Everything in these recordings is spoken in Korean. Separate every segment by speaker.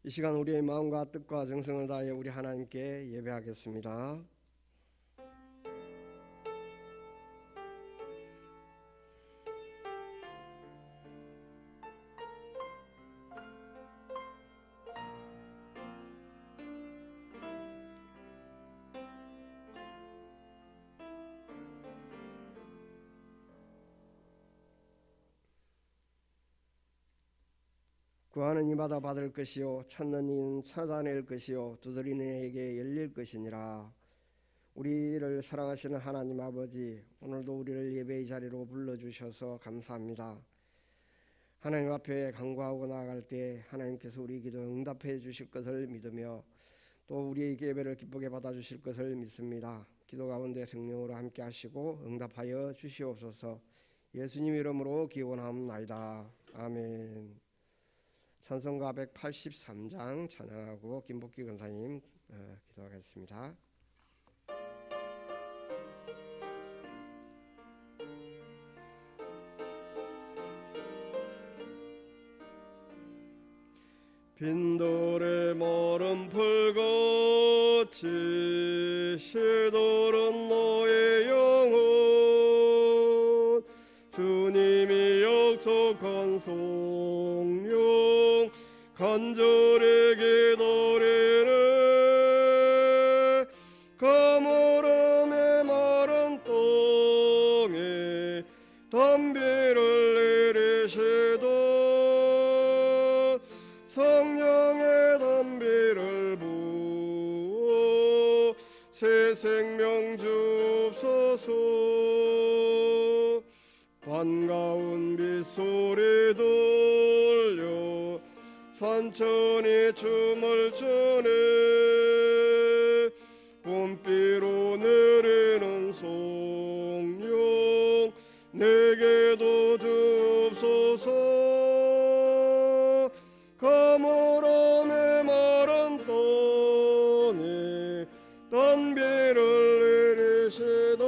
Speaker 1: 이 시간 우리의 마음과 뜻과 정성을 다해 우리 하나님께 예배하겠습니다. 구하는 이마다 받을 것이요 찾는 이는 찾아낼 것이요 두드리는 이에게 열릴 것이니라. 우리를 사랑하시는 하나님 아버지, 오늘도 우리를 예배의 자리로 불러주셔서 감사합니다. 하나님 앞에 간구하고 나아갈 때 하나님께서 우리 기도 응답해 주실 것을 믿으며 또 우리의 예배를 기쁘게 받아주실 것을 믿습니다. 기도 가운데 성령으로 함께 하시고 응답하여 주시옵소서. 예수님 이름으로 기원하옵나이다. 아멘. 찬송가 183장 찬양하고 김복기 권사님 기도하겠습니다. 빈돌의 멀음 풀꽃이 시도른 너의 영혼 주님이 약속한 성령 간절히 기다리네. 가물음의 마른 땅에 단비를 내리시다. 성령의 단비를 부어 새 생명 주옵소서. 반가운 빗소리 들려 산천이 춤을 추네. 봄비로 내리는 성령 내게도 주옵소서. 가물음의 마른 땅에 단비를 내리시다.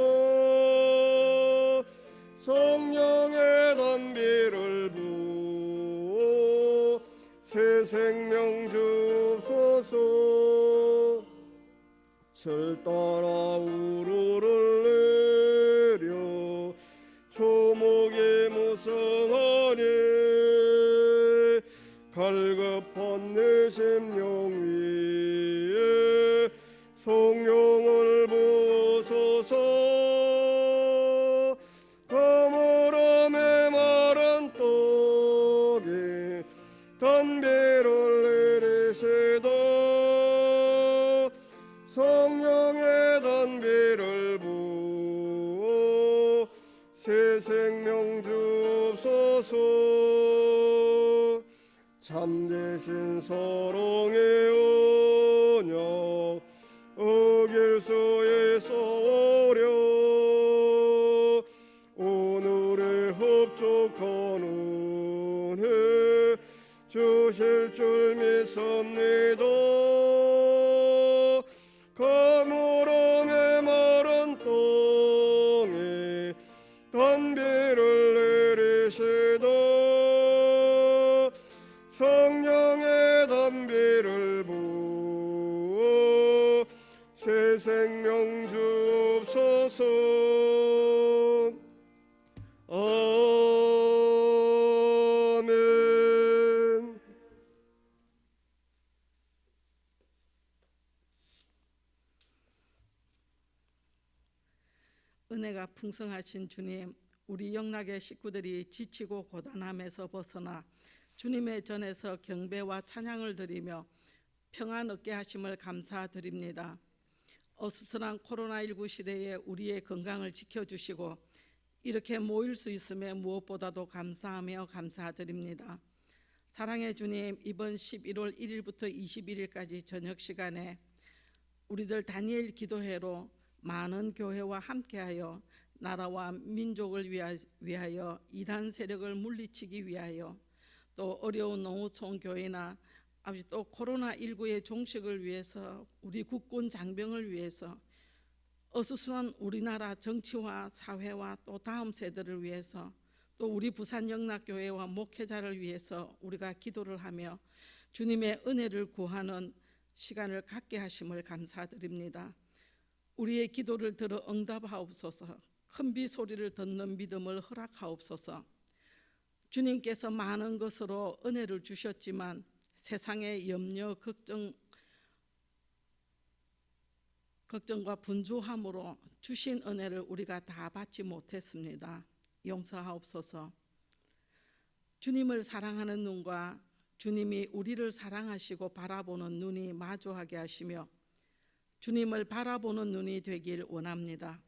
Speaker 1: 성령의 단비를 부어 새 생명 주옵소서. 철 따라 우르를 내려 초목이 무성하니 갈급한 내 심령 위에 성령을 부어소서. 가물음의 마른 땅에 단비를 내리시다. 성령의 단비를 부어 새 생명 주옵소서. 참되신 사랑의 언약 어길 수 있어오려. 오늘의 흡족한 은혜 주실 줄 믿습니다. 가물음의 마른 땅에 단비를 내리시다. 성령의 단비를 부어 새 생명 주옵소서. 아멘.
Speaker 2: 은혜가 풍성하신 주님, 우리 영락의 식구들이 지치고 고단함에서 벗어나 주님의 전에서 경배와 찬양을 드리며 평안 얻게 하심을 감사드립니다. 어수선한 코로나19 시대에 우리의 건강을 지켜주시고 이렇게 모일 수 있음에 무엇보다도 감사하며 감사드립니다. 사랑의 주님, 이번 11월 1일부터 21일까지 저녁 시간에 우리들 다니엘 기도회로 많은 교회와 함께하여 나라와 민족을 위하여 이단 세력을 물리치기 위하여 또 어려운 농어촌 교회나 아버지 또 코로나19의 종식을 위해서 우리 국군 장병을 위해서 어수선한 우리나라 정치와 사회와 또 다음 세대를 위해서 또 우리 부산영락교회와 목회자를 위해서 우리가 기도를 하며 주님의 은혜를 구하는 시간을 갖게 하심을 감사드립니다. 우리의 기도를 들어 응답하옵소서. 큰 비 소리를 듣는 믿음을 허락하옵소서. 주님께서 많은 것으로 은혜를 주셨지만 세상의 염려, 걱정과 분주함으로 주신 은혜를 우리가 다 받지 못했습니다. 용서하옵소서. 주님을 사랑하는 눈과 주님이 우리를 사랑하시고 바라보는 눈이 마주하게 하시며 주님을 바라보는 눈이 되길 원합니다.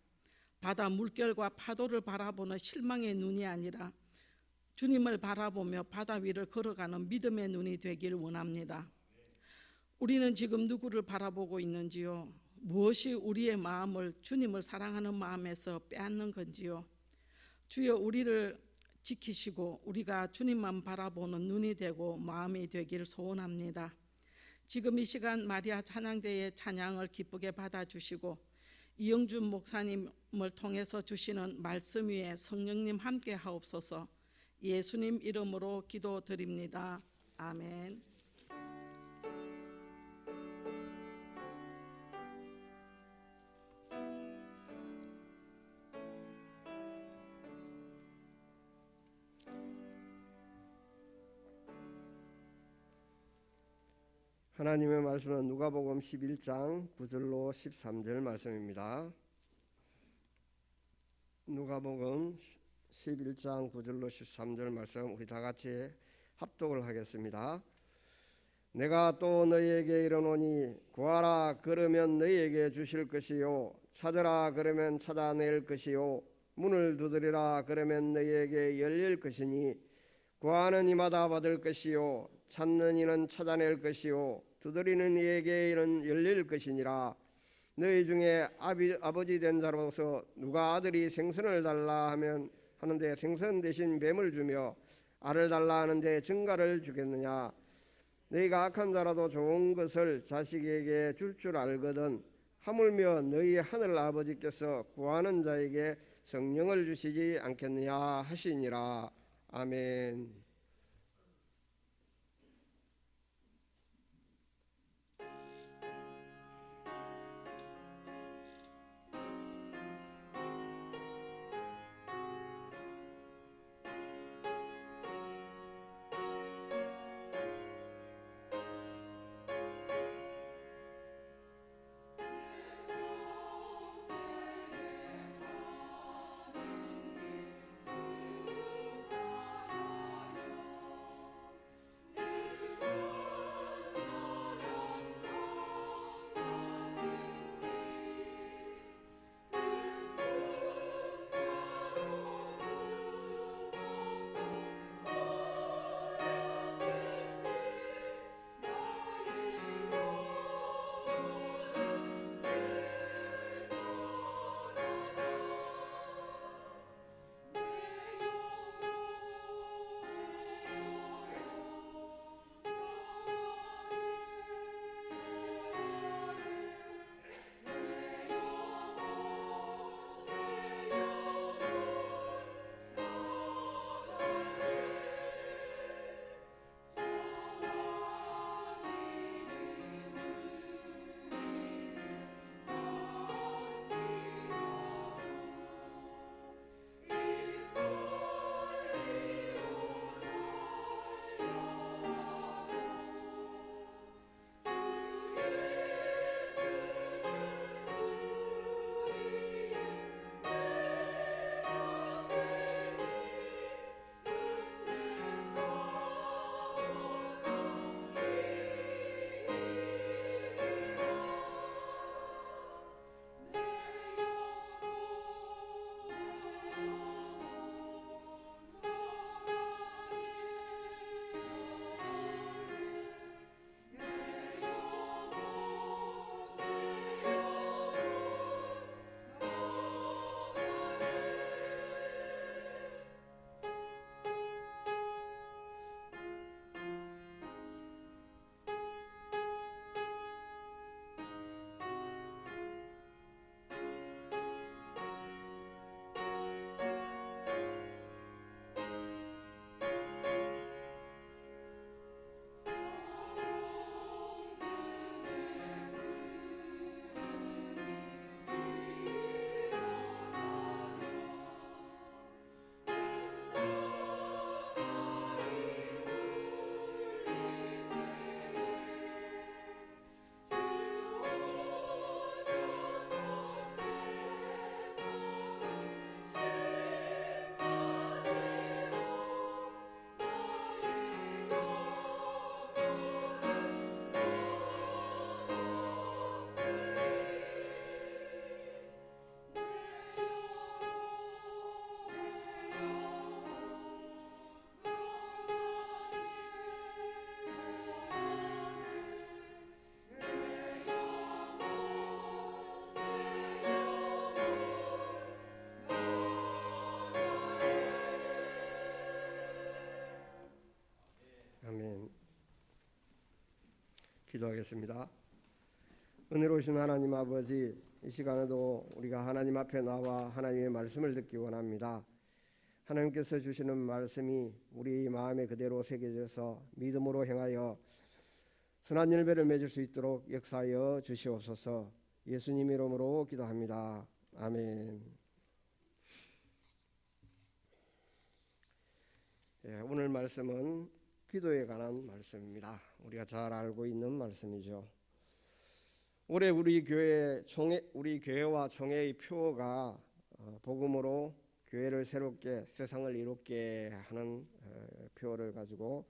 Speaker 2: 바다 물결과 파도를 바라보는 실망의 눈이 아니라 주님을 바라보며 바다 위를 걸어가는 믿음의 눈이 되길 원합니다. 우리는 지금 누구를 바라보고 있는지요? 무엇이 우리의 마음을 주님을 사랑하는 마음에서 빼앗는 건지요? 주여, 우리를 지키시고 우리가 주님만 바라보는 눈이 되고 마음이 되길 소원합니다. 지금 이 시간 마리아 찬양대의 찬양을 기쁘게 받아주시고 이영준 목사님을 통해서 주시는 말씀 위에 성령님 함께 하옵소서. 예수님 이름으로 기도드립니다. 아멘.
Speaker 1: 하나님의 말씀은 누가복음 11장 9절로 13절 말씀입니다. 누가복음 11장 9절로 13절 말씀 우리 다 같이 합독을 하겠습니다. 내가 또 너희에게 이르노니 구하라 그러면 너희에게 주실 것이요 찾으라 그러면 찾아낼 것이요 문을 두드리라 그러면 너희에게 열릴 것이니 구하는 이마다 받을 것이요 찾는 이는 찾아낼 것이요 두드리는 이에게 이는 열릴 것이니라. 너희 중에 아버지 된 자로서 누가 아들이 생선을 달라 하는데 생선 대신 뱀을 주며 알을 달라 하는데 증가를 주겠느냐. 너희가 악한 자라도 좋은 것을 자식에게 줄 알거든 하물며 너희 하늘 아버지께서 구하는 자에게 성령을 주시지 않겠느냐 하시니라. 아멘. 기도하겠습니다. 은혜로우신 하나님 아버지, 이 시간에도 우리가 하나님 앞에 나와 하나님의 말씀을 듣기 원합니다. 하나님께서 주시는 말씀이 우리 마음에 그대로 새겨져서 믿음으로 행하여 선한 열매를 맺을 수 있도록 역사하여 주시옵소서. 예수님 이름으로 기도합니다. 아멘. 오늘 말씀은 기도에 관한 말씀입니다. 우리가 잘 알고 있는 말씀이죠. 올해 우리 교회와 총회의 표어가 복음으로 교회를 새롭게 세상을 이롭게 하는 표어를 가지고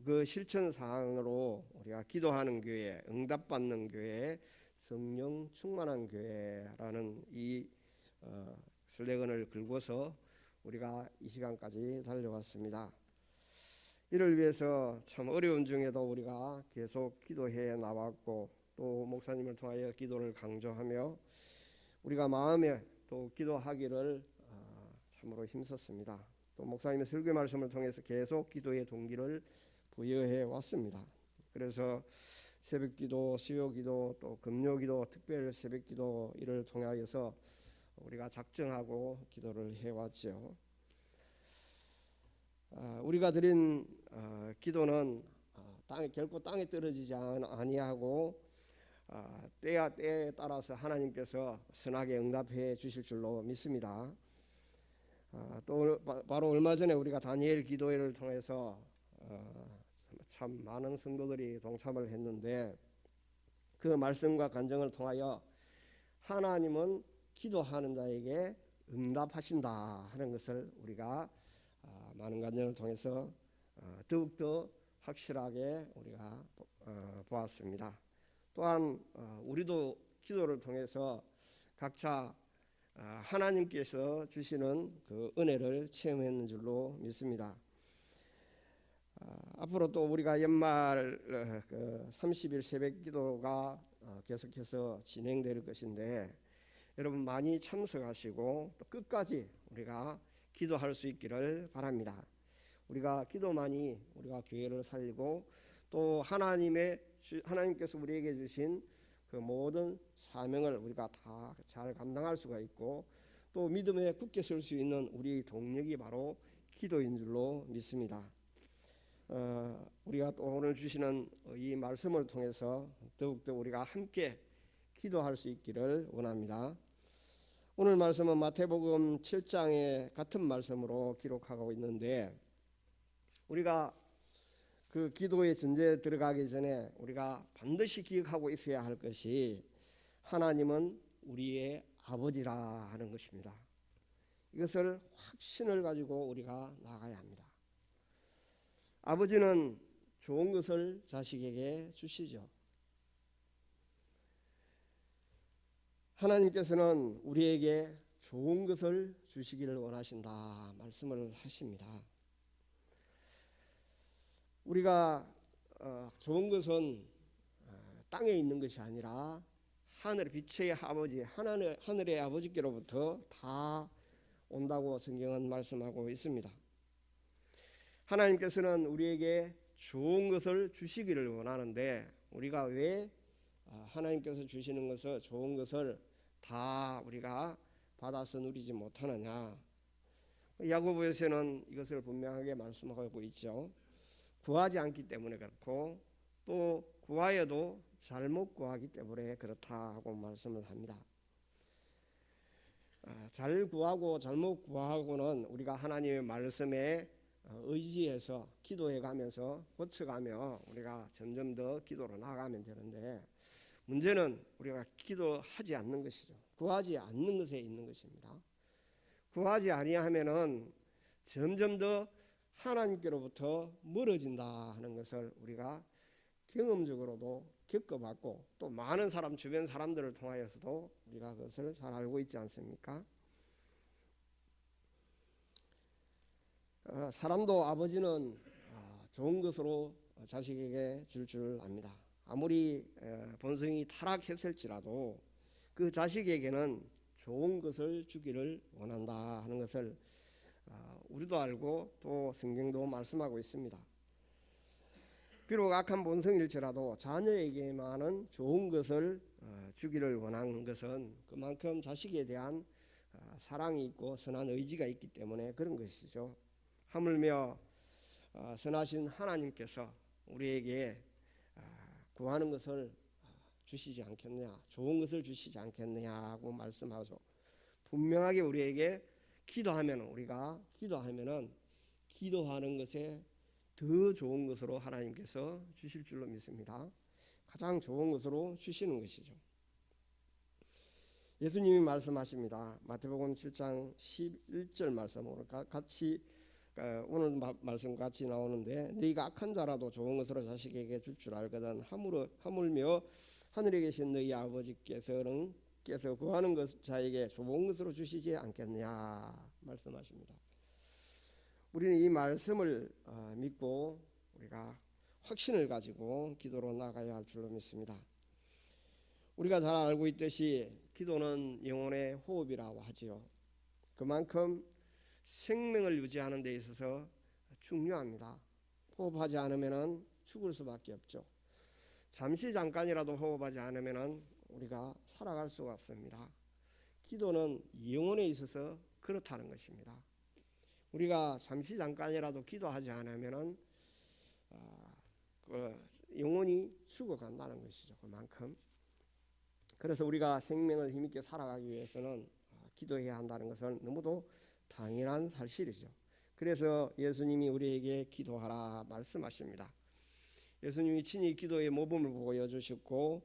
Speaker 1: 그 실천 사항으로 우리가 기도하는 교회, 응답받는 교회, 성령 충만한 교회라는 이 슬로건을 긁고서 우리가 이 시간까지 달려왔습니다. 이를 위해서 참 어려운 중에도 우리가 계속 기도해 나왔고, 또 목사님을 통하여 기도를 강조하며 우리가 마음에 또 기도하기를 참으로 힘썼습니다. 또 목사님의 설교 말씀을 통해서 계속 기도의 동기를 부여해 왔습니다. 그래서 새벽기도, 수요기도, 또 금요기도, 특별 새벽기도 이를 통하여서 우리가 작정하고 기도를 해왔죠. 우리가 드린 기도는 결코 땅에 떨어지지 아니하고 때에 따라서 하나님께서 선하게 응답해 주실 줄로 믿습니다. 또 바로 얼마 전에 우리가 다니엘 기도회를 통해서 참 많은 성도들이 동참을 했는데, 그 말씀과 간증을 통하여 하나님은 기도하는 자에게 응답하신다 하는 것을 우리가 많은 간증을 통해서 더욱더 확실하게 우리가 보았습니다. 또한 우리도 기도를 통해서 각자 하나님께서 주시는 그 은혜를 체험했는 줄로 믿습니다. 앞으로 또 우리가 연말 30일 새벽 기도가 계속해서 진행될 것인데, 여러분 많이 참석하시고 또 끝까지 우리가 기도할 수 있기를 바랍니다. 우리가 기도만이 우리가 교회를 살리고, 또 하나님께서 우리에게 주신 그 모든 사명을 우리가 다 잘 감당할 수가 있고, 또 믿음에 굳게 설 수 있는 우리 동력이 바로 기도인 줄로 믿습니다. 우리가 또 오늘 주시는 이 말씀을 통해서 더욱더 우리가 함께 기도할 수 있기를 원합니다. 오늘 말씀은 마태복음 7장의 같은 말씀으로 기록하고 있는데, 우리가 그 기도의 전제에 들어가기 전에 우리가 반드시 기억하고 있어야 할 것이 하나님은 우리의 아버지라 하는 것입니다. 이것을 확신을 가지고 우리가 나가야 합니다. 아버지는 좋은 것을 자식에게 주시죠. 하나님께서는 우리에게 좋은 것을 주시기를 원하신다 말씀을 하십니다. 우리가 좋은 것은 땅에 있는 것이 아니라 하늘 빛의 아버지, 하늘의 아버지께로부터 다 온다고 성경은 말씀하고 있습니다. 하나님께서는 우리에게 좋은 것을 주시기를 원하는데, 우리가 왜 하나님께서 주시는 것을, 좋은 것을 다 우리가 받아서 누리지 못하느냐? 야고보에서는 이것을 분명하게 말씀하고 있죠. 구하지 않기 때문에 그렇고, 또 구하여도 잘못 구하기 때문에 그렇다 하고 말씀을 합니다. 잘 구하고 잘못 구하고는 우리가 하나님의 말씀에 의지해서 기도해 가면서 고쳐가며 우리가 점점 더 기도로 나아가면 되는데, 문제는 우리가 기도하지 않는 것이죠. 구하지 않는 것에 있는 것입니다. 구하지 아니하면은 점점 더 하나님께로부터 멀어진다 하는 것을 우리가 경험적으로도 겪어봤고, 또 많은 주변 사람들을 통하여서도 우리가 그것을 잘 알고 있지 않습니까? 사람도 아버지는 좋은 것으로 자식에게 줄 압니다. 아무리 본성이 타락했을지라도 그 자식에게는 좋은 것을 주기를 원한다 하는 것을 우리도 알고 또 성경도 말씀하고 있습니다. 비록 악한 본성일지라도 자녀에게만은 좋은 것을 주기를 원하는 것은 그만큼 자식에 대한 사랑이 있고 선한 의지가 있기 때문에 그런 것이죠. 하물며 선하신 하나님께서 우리에게 구하는 것을 주시지 않겠느냐, 좋은 것을 주시지 않겠느냐고 말씀하죠. 분명하게 우리에게 우리가 기도하면은 기도하는 것에 더 좋은 것으로 하나님께서 주실 줄로 믿습니다. 가장 좋은 것으로 주시는 것이죠. 예수님이 말씀하십니다. 마태복음 7장 11절 말씀으로 같이 오늘 말씀 같이 나오는데, 너희가 악한 자라도 좋은 것으로 자식에게 줄 줄 알거든 하물며 하늘에 계신 너희 아버지께서 구하는 것 자에게 좋은 것으로 주시지 않겠느냐 말씀하십니다. 우리는 이 말씀을 믿고 우리가 확신을 가지고 기도로 나가야 할 줄로 믿습니다. 우리가 잘 알고 있듯이 기도는 영혼의 호흡이라고 하지요. 그만큼 생명을 유지하는 데 있어서 중요합니다. 호흡하지 않으면 죽을 수밖에 없죠. 잠깐이라도 호흡하지 않으면 우리가 살아갈 수가 없습니다. 기도는 영혼에 있어서 그렇다는 것입니다. 우리가 잠깐이라도 기도하지 않으면 영혼이 죽어간다는 것이죠. 그만큼. 그래서 우리가 생명을 힘있게 살아가기 위해서는 기도해야 한다는 것은 너무도 당연한 사실이죠. 그래서 예수님이 우리에게 기도하라 말씀하십니다. 예수님이 친히 기도의 모범을 보여주셨고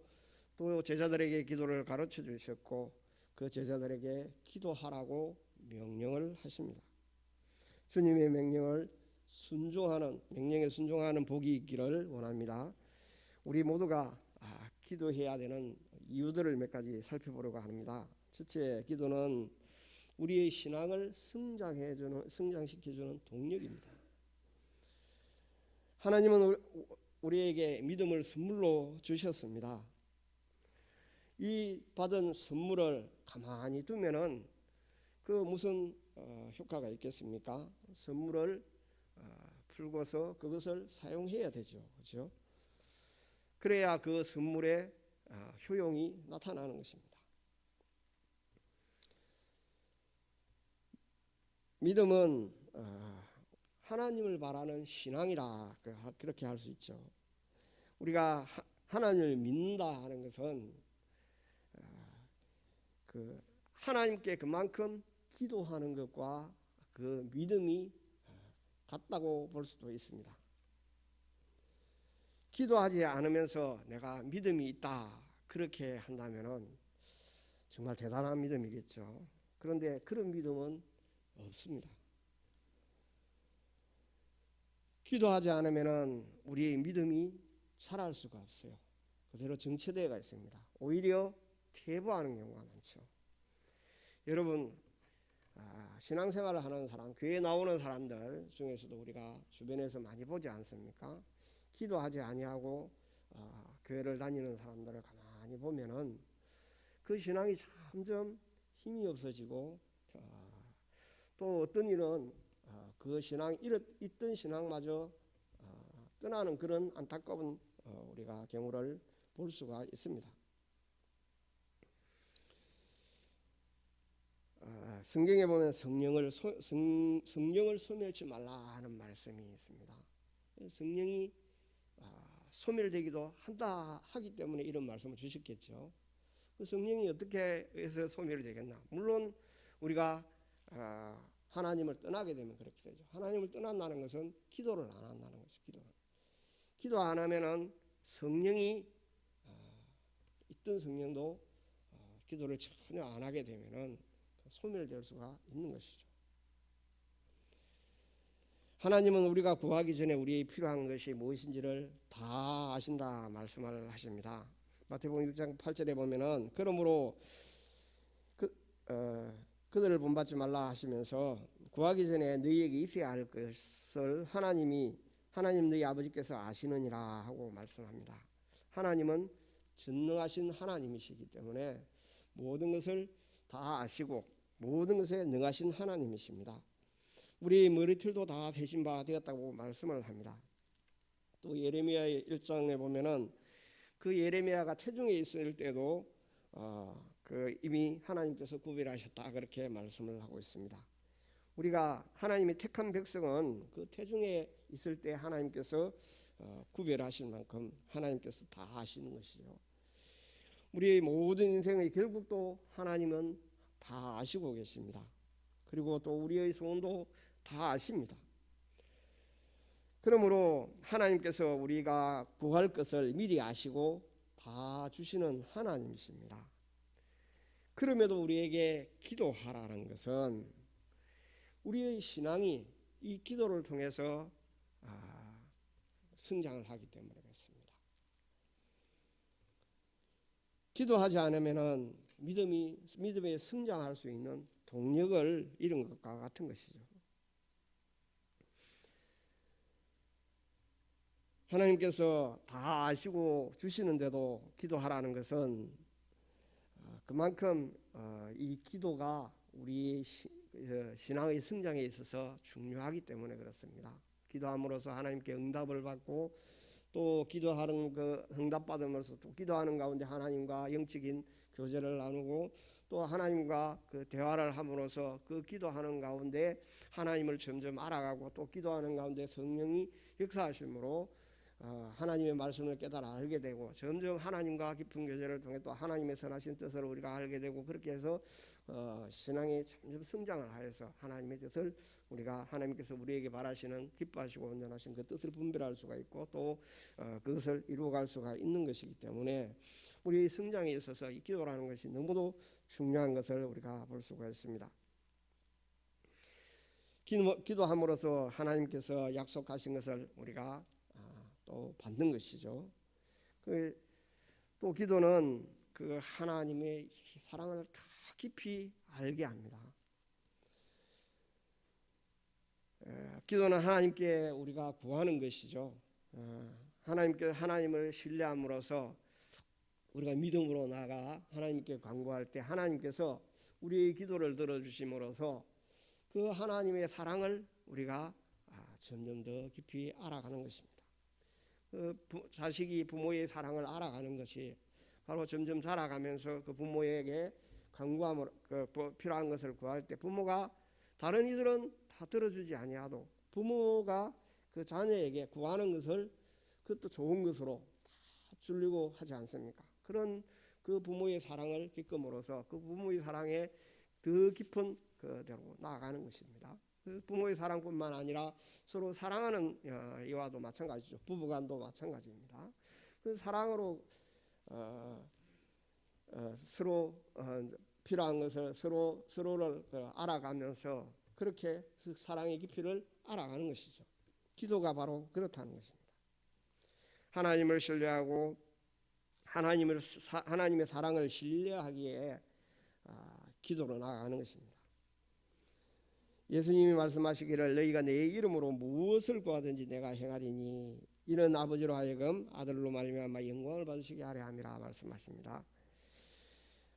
Speaker 1: 또 제자들에게 기도를 가르쳐 주셨고 그 제자들에게 기도하라고 명령을 하십니다. 주님의 명령에 순종하는 복이 있기를 원합니다. 우리 모두가 기도해야 되는 이유들을 몇 가지 살펴보려고 합니다. 첫째, 기도는 우리의 신앙을 성장시켜주는 동력입니다. 하나님은 우리에게 믿음을 선물로 주셨습니다. 이 받은 선물을 가만히 두면은 그 무슨 효과가 있겠습니까? 선물을 풀고서 그것을 사용해야 되죠. 그렇죠? 그래야 그 선물의 효용이 나타나는 것입니다. 믿음은 하나님을 바라는 신앙이라 그렇게 할 수 있죠. 우리가 하나님을 믿는다 하는 것은 하나님께 그만큼 기도하는 것과 그 믿음이 같다고 볼 수도 있습니다. 기도하지 않으면서 내가 믿음이 있다 그렇게 한다면은 정말 대단한 믿음이겠죠. 그런데 그런 믿음은 없습니다. 기도하지 않으면은 우리의 믿음이 자랄 수가 없어요. 그대로 정체되어 있습니다. 오히려 퇴보하는 경우가 많죠. 여러분, 신앙생활을 하는 사람, 교회에 나오는 사람들 중에서도 우리가 주변에서 많이 보지 않습니까? 기도하지 아니하고 교회를 다니는 사람들을 가만히 보면은 그 신앙이 점점 힘이 없어지고 또 어떤 일은 그 신앙 있던 신앙마저 떠나는 그런 안타까운 우리가 경우를 볼 수가 있습니다. 성경에 보면 성령을 소멸치 말라 하는 말씀이 있습니다. 성령이 소멸되기도 하기 때문에 이런 말씀을 주셨겠죠. 성령이 어떻게 해서 소멸이 되겠나? 물론 우리가 하나님을 떠나게 되면 그렇게 되죠. 하나님을 떠난다는 것은 기도를 안 한다는 것이죠. 기도 안 하면은 성령이 있던 성령도 기도를 전혀 안 하게 되면은 소멸될 수가 있는 것이죠. 하나님은 우리가 구하기 전에 우리의 필요한 것이 무엇인지를 다 아신다 말씀을 하십니다. 마태복음 6장 8절에 보면은 그러므로 그들을 본받지 말라 하시면서 구하기 전에 너희에게 있어야 할 것을 하나님 너희 아버지께서 아시느니라 하고 말씀합니다. 하나님은 전능하신 하나님이시기 때문에 모든 것을 다 아시고 모든 것에 능하신 하나님이십니다. 우리 머리털도 다 세신 바 되었다고 말씀을 합니다. 또 예레미야 1장에 보면은 그 예레미야가 태중에 있을 때도 이미 하나님께서 구별하셨다 그렇게 말씀을 하고 있습니다. 우리가 하나님이 택한 백성은 그 태중에 있을 때 하나님께서 구별하실 만큼 하나님께서 다 아시는 것이죠. 우리의 모든 인생의 결국도 하나님은 다 아시고 계십니다. 그리고 또 우리의 소원도 다 아십니다. 그러므로 하나님께서 우리가 구할 것을 미리 아시고 다 주시는 하나님이십니다. 그럼에도 우리에게 기도하라는 것은 우리의 신앙이 이 기도를 통해서 성장을 하기 때문에 그렇습니다. 기도하지 않으면 믿음에 성장할 수 있는 동력을 잃은 것과 같은 것이죠. 하나님께서 다 아시고 주시는데도 기도하라는 것은 그만큼 이 기도가 우리 신앙의 성장에 있어서 중요하기 때문에 그렇습니다. 기도함으로써 하나님께 응답을 받고 또 기도하는 그 응답받음으로써 또 기도하는 가운데 하나님과 영적인 교제를 나누고 또 하나님과 그 대화를 함으로써 그 기도하는 가운데 하나님을 점점 알아가고 또 기도하는 가운데 성령이 역사하심으로 하나님의 말씀을 깨달아 알게 되고 점점 하나님과 깊은 교제를 통해 또 하나님의 선하신 뜻을 우리가 알게 되고 그렇게 해서 신앙이 점점 성장을 하여서 하나님의 뜻을 우리가 하나님께서 우리에게 바라시는 기뻐하시고 온전하신 그 뜻을 분별할 수가 있고 또 그것을 이루어갈 수가 있는 것이기 때문에 우리의 성장에 있어서 이 기도라는 것이 너무도 중요한 것을 우리가 볼 수가 있습니다. 기도함으로써 하나님께서 약속하신 것을 우리가 또 받는 것이죠. 또 기도는 그 하나님의 사랑을 더 깊이 알게 합니다. 기도는 하나님께 우리가 구하는 것이죠. 하나님을 신뢰함으로써 우리가 믿음으로 나아가 하나님께 간구할 때 하나님께서 우리의 기도를 들어주심으로써 그 하나님의 사랑을 우리가 점점 더 깊이 알아가는 것입니다. 자식이 부모의 사랑을 알아가는 것이 바로 점점 자라가면서 그 부모에게 간구함으로 필요한 것을 구할 때 부모가 다른 이들은 다 들어주지 아니하도 부모가 그 자녀에게 구하는 것을 그것도 좋은 것으로 다 주려고 하지 않습니까? 그런 그 부모의 사랑을 겪음으로써 그 부모의 사랑에 더 깊은 그대로 나아가는 것입니다. 그 부모의 사랑뿐만 아니라 서로 사랑하는 이와도 마찬가지죠. 부부간도 마찬가지입니다. 그 사랑으로 서로 필요한 것을 서로를 알아가면서 그렇게 그 사랑의 깊이를 알아가는 것이죠. 기도가 바로 그렇다는 것입니다. 하나님을 신뢰하고 하나님의 사랑을 신뢰하기에 기도로 나아가는 것입니다. 예수님이 말씀하시기를 너희가 내 이름으로 무엇을 구하든지 내가 행하리니 이는 아버지로 하여금 아들로 말미암아 영광을 받으시게 하려 함이라 말씀하십니다.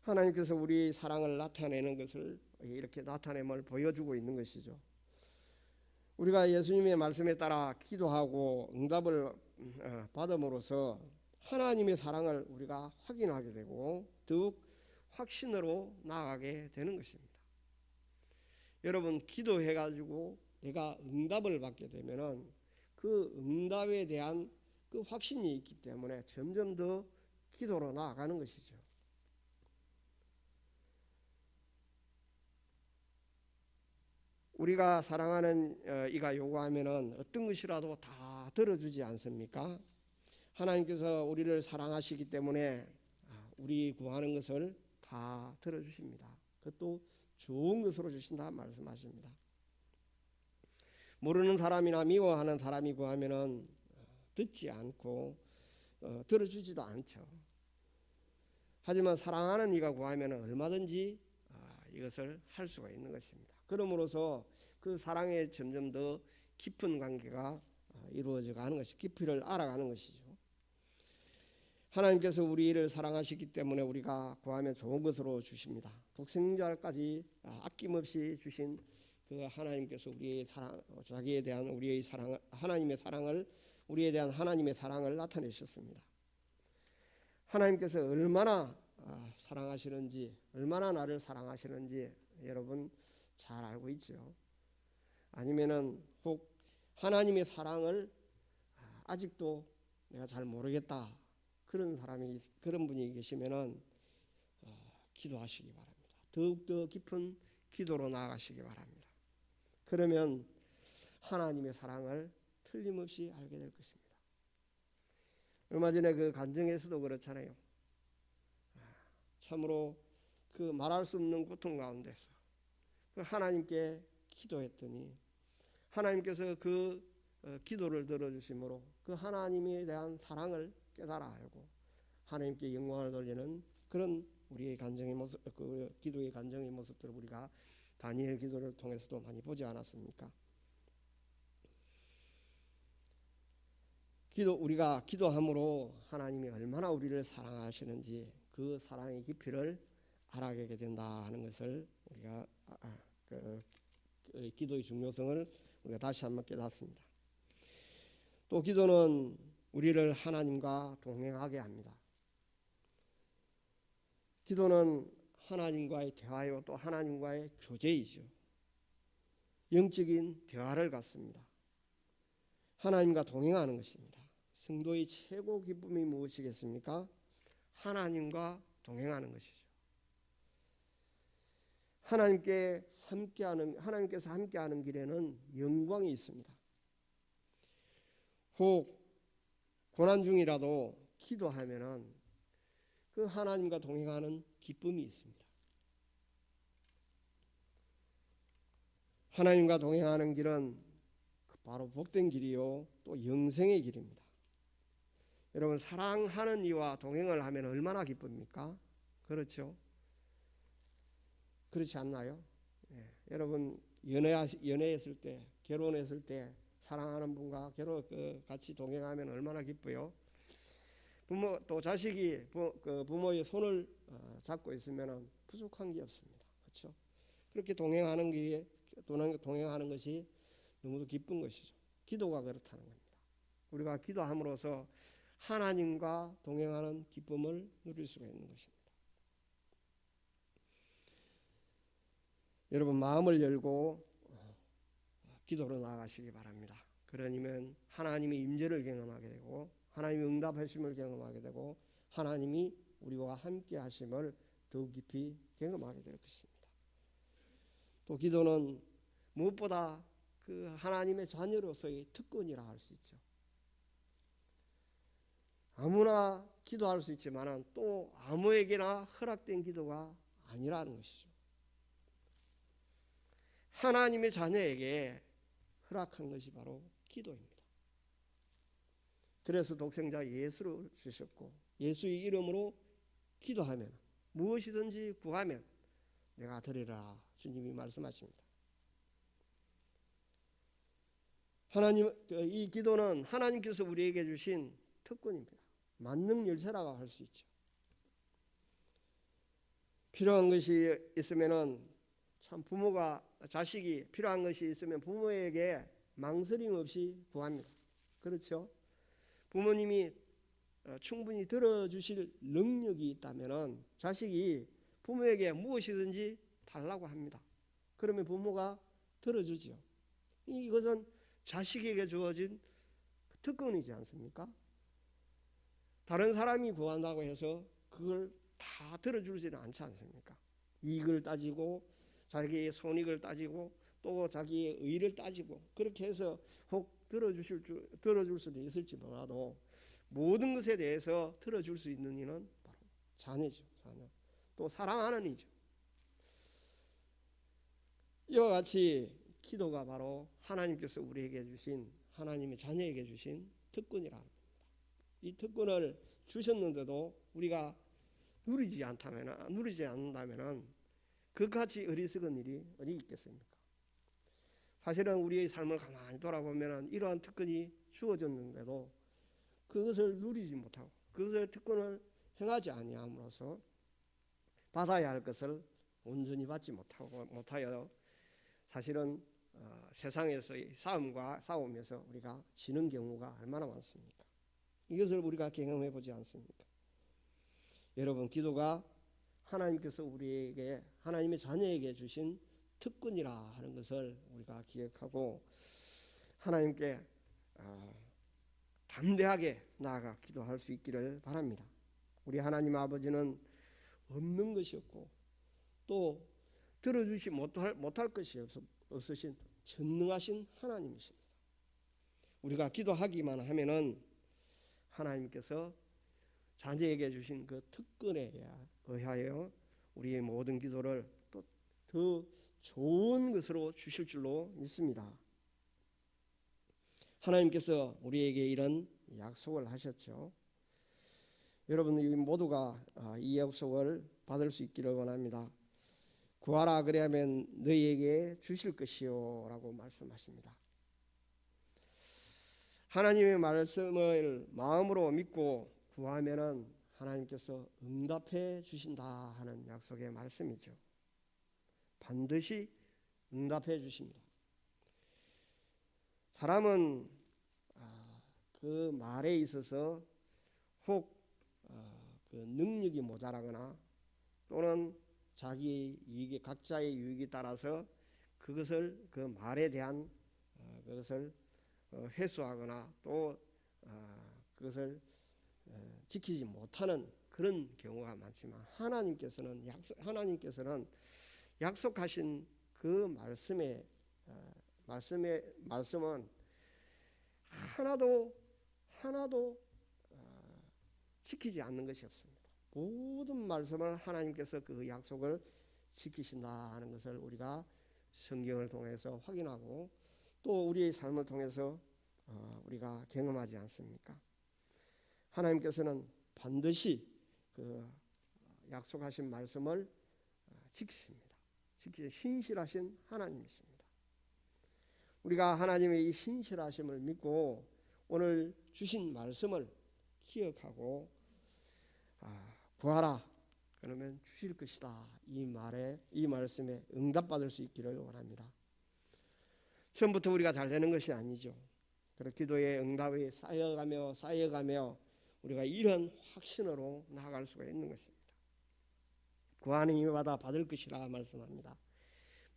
Speaker 1: 하나님께서 우리 사랑을 나타내는 것을 이렇게 나타냄을 보여주고 있는 것이죠. 우리가 예수님의 말씀에 따라 기도하고 응답을 받음으로써 하나님의 사랑을 우리가 확인하게 되고 더욱 확신으로 나아가게 되는 것입니다. 여러분 기도해가지고 내가 응답을 받게 되면은 그 응답에 대한 그 확신이 있기 때문에 점점 더 기도로 나아가는 것이죠. 우리가 사랑하는 이가 요구하면은 어떤 것이라도 다 들어주지 않습니까? 하나님께서 우리를 사랑하시기 때문에 우리 구하는 것을 다 들어주십니다. 그것도 좋은 것으로 주신다 말씀하십니다. 모르는 사람이나 미워하는 사람이 구하면은 듣지 않고 들어주지도 않죠. 하지만 사랑하는 이가 구하면은 얼마든지 이것을 할 수가 있는 것입니다. 그러므로서 그 사랑에 점점 더 깊은 관계가 이루어져 가는 것이 깊이를 알아가는 것이죠. 하나님께서 우리를 사랑하시기 때문에 우리가 구하면 좋은 것으로 주십니다. 독생자까지 아낌없이 주신 그 하나님께서 우리의 사랑, 자기에 대한 우리의 사랑, 하나님의 사랑을 우리에 대한 하나님의 사랑을 나타내셨습니다. 하나님께서 얼마나 사랑하시는지, 얼마나 나를 사랑하시는지 여러분 잘 알고 있죠. 아니면은 혹 하나님의 사랑을 아직도 내가 잘 모르겠다, 그런 분이 계시면은 기도하시기 바랍니다. 더욱더 깊은 기도로 나아가시기 바랍니다. 그러면 하나님의 사랑을 틀림없이 알게 될 것입니다. 얼마 전에 그 간증에서도 그렇잖아요. 참으로 그 말할 수 없는 고통 가운데서 그 하나님께 기도했더니 하나님께서 그 기도를 들어주심으로 그 하나님에 대한 사랑을 깨달아 알고 하나님께 영광을 돌리는 그런 우리의 간증의 모습, 그 기도의 간증의 모습들을 우리가 다니엘 기도를 통해서도 많이 보지 않았습니까? 우리가 기도함으로 하나님이 얼마나 우리를 사랑하시는지 그 사랑의 깊이를 알아가게 된다 하는 것을 우리가 기도의 중요성을 우리가 다시 한번 깨닫습니다. 또 기도는 우리를 하나님과 동행하게 합니다. 기도는 하나님과의 대화요, 또 하나님과의 교제이죠. 영적인 대화를 갖습니다. 하나님과 동행하는 것입니다. 성도의 최고 기쁨이 무엇이겠습니까? 하나님과 동행하는 것이죠. 하나님께서 함께하는 길에는 영광이 있습니다. 혹 고난 중이라도 기도하면은 그 하나님과 동행하는 기쁨이 있습니다. 하나님과 동행하는 길은 바로 복된 길이요, 또 영생의 길입니다. 여러분, 사랑하는 이와 동행을 하면 얼마나 기쁩니까? 그렇죠? 그렇지 않나요? 여러분, 연애했을 때, 결혼했을 때 사랑하는 분과 같이 동행하면 얼마나 기뻐요? 또 자식이 부모의 손을 잡고 있으면 부족한 게 없습니다. 그렇죠? 그렇게 동행하는 것이 너무도 기쁜 것이죠. 기도가 그렇다는 겁니다. 우리가 기도함으로써 하나님과 동행하는 기쁨을 누릴 수가 있는 것입니다. 여러분, 마음을 열고 기도로 나아가시기 바랍니다. 그러면 하나님의 임재를 경험하게 되고 하나님의 응답하심을 경험하게 되고 하나님이 우리와 함께 하심을 더욱 깊이 경험하게 될 것입니다. 또 기도는 무엇보다 그 하나님의 자녀로서의 특권이라 할 수 있죠. 아무나 기도할 수 있지만 또 아무에게나 허락된 기도가 아니라는 것이죠. 하나님의 자녀에게 허락한 것이 바로 기도입니다. 그래서 독생자 예수를 주셨고 예수의 이름으로 기도하면 무엇이든지 구하면 내가 드리라 주님이 말씀하십니다. 이 기도는 하나님께서 우리에게 주신 특권입니다. 만능 열쇠라고 할 수 있죠. 필요한 것이 있으면은 참 자식이 필요한 것이 있으면 부모에게 망설임 없이 구합니다. 그렇죠? 부모님이 충분히 들어주실 능력이 있다면은 자식이 부모에게 무엇이든지 달라고 합니다. 그러면 부모가 들어주지요. 이것은 자식에게 주어진 특권이지 않습니까? 다른 사람이 구한다고 해서 그걸 다 들어주지는 않지 않습니까? 이익을 따지고 자기의 손익을 따지고 또 자기의 의를 따지고 그렇게 해서 혹 들어줄 수도 있을지 몰라도 모든 것에 대해서 들어줄 수 있는 이는 바로 자녀죠. 자녀. 또 사랑하는 이죠. 이와 같이 기도가 바로 하나님께서 우리에게 주신 하나님의 자녀에게 주신 특권이라는 겁니다. 이 특권을 주셨는데도 우리가 누리지 않는다면 그같이 어리석은 일이 어디 있겠습니까? 사실은 우리의 삶을 가만히 돌아보면 이러한 특권이 주어졌는데도 그것을 누리지 못하고 그것을 특권을 행하지 아니함으로써 받아야 할 것을 온전히 받지 못하여 사실은 세상에서의 싸움에서 우리가 지는 경우가 얼마나 많습니까? 이것을 우리가 경험해 보지 않습니까? 여러분, 기도가 하나님께서 우리에게, 하나님의 자녀에게 주신 특권이라 하는 것을 우리가 기억하고 하나님께 담대하게 나아가 기도할 수 있기를 바랍니다. 우리 하나님 아버지는 없는 것이 없고 또 들어주지 못할 것이 없으신 전능하신 하나님이십니다. 우리가 기도하기만 하면은 하나님께서 자녀에게 주신 그 특권에 의하여 우리의 모든 기도를 또 더 좋은 것으로 주실 줄로 믿습니다. 하나님께서 우리에게 이런 약속을 하셨죠. 여러분 모두가 이 약속을 받을 수 있기를 원합니다. 구하라 그리하면 너희에게 주실 것이요 라고 말씀하십니다. 하나님의 말씀을 마음으로 믿고 구하면은 하나님께서 응답해 주신다 하는 약속의 말씀이죠. 반드시 응답해 주십니다. 사람은 그 말에 있어서 혹 그 능력이 모자라거나 또는 자기 이익에 각자의 유익에 따라서 그것을 그 말에 대한 그것을 회수하거나 또 그것을 지키지 못하는 그런 경우가 많지만 하나님께서는 약속하신 그 말씀은 하나도 지키지 않는 것이 없습니다. 모든 말씀을 하나님께서 그 약속을 지키신다 하는 것을 우리가 성경을 통해서 확인하고 또 우리의 삶을 통해서 우리가 경험하지 않습니까? 하나님께서는 반드시 그 약속하신 말씀을 지키십니다. 신실하신 하나님이십니다. 우리가 하나님의 이 신실하심을 믿고 오늘 주신 말씀을 기억하고 구하라 그러면 주실 것이다 이 말씀에 응답받을 수 있기를 원합니다. 처음부터 우리가 잘 되는 것이 아니죠. 그리고 기도의 응답이 쌓여가며 우리가 이런 확신으로 나아갈 수가 있는 것입니다. 구하는 이마다 받을 것이라 말씀합니다.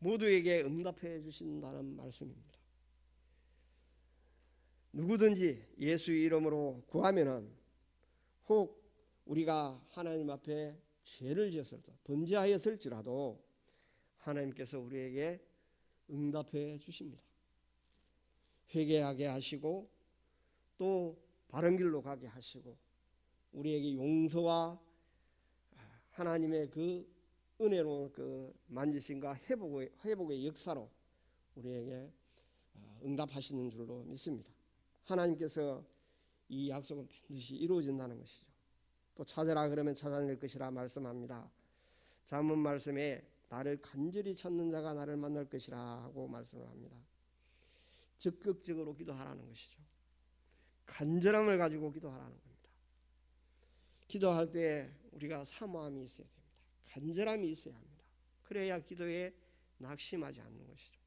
Speaker 1: 모두에게 응답해 주신다는 말씀입니다. 누구든지 예수 이름으로 구하면은 혹 우리가 하나님 앞에 죄를 지었을지라도 범죄하였을지라도 하나님께서 우리에게 응답해 주십니다. 회개하게 하시고 또 바른 길로 가게 하시고 우리에게 용서와 하나님의 그 은혜로 그 만지심과 회복의 역사로 우리에게 응답하시는 줄로 믿습니다. 하나님께서 이 약속은 반드시 이루어진다는 것이죠. 또 찾으라 그러면 찾아낼 것이라 말씀합니다. 잠언 말씀에 나를 간절히 찾는 자가 나를 만날 것이라 하고 말씀을 합니다. 적극적으로 기도하라는 것이죠. 간절함을 가지고 기도하라는 겁니다. 기도할 때 우리가 사모함이 있어야 됩니다. 간절함이 있어야 합니다. 그래야 기도에 낙심하지 않는 것이죠.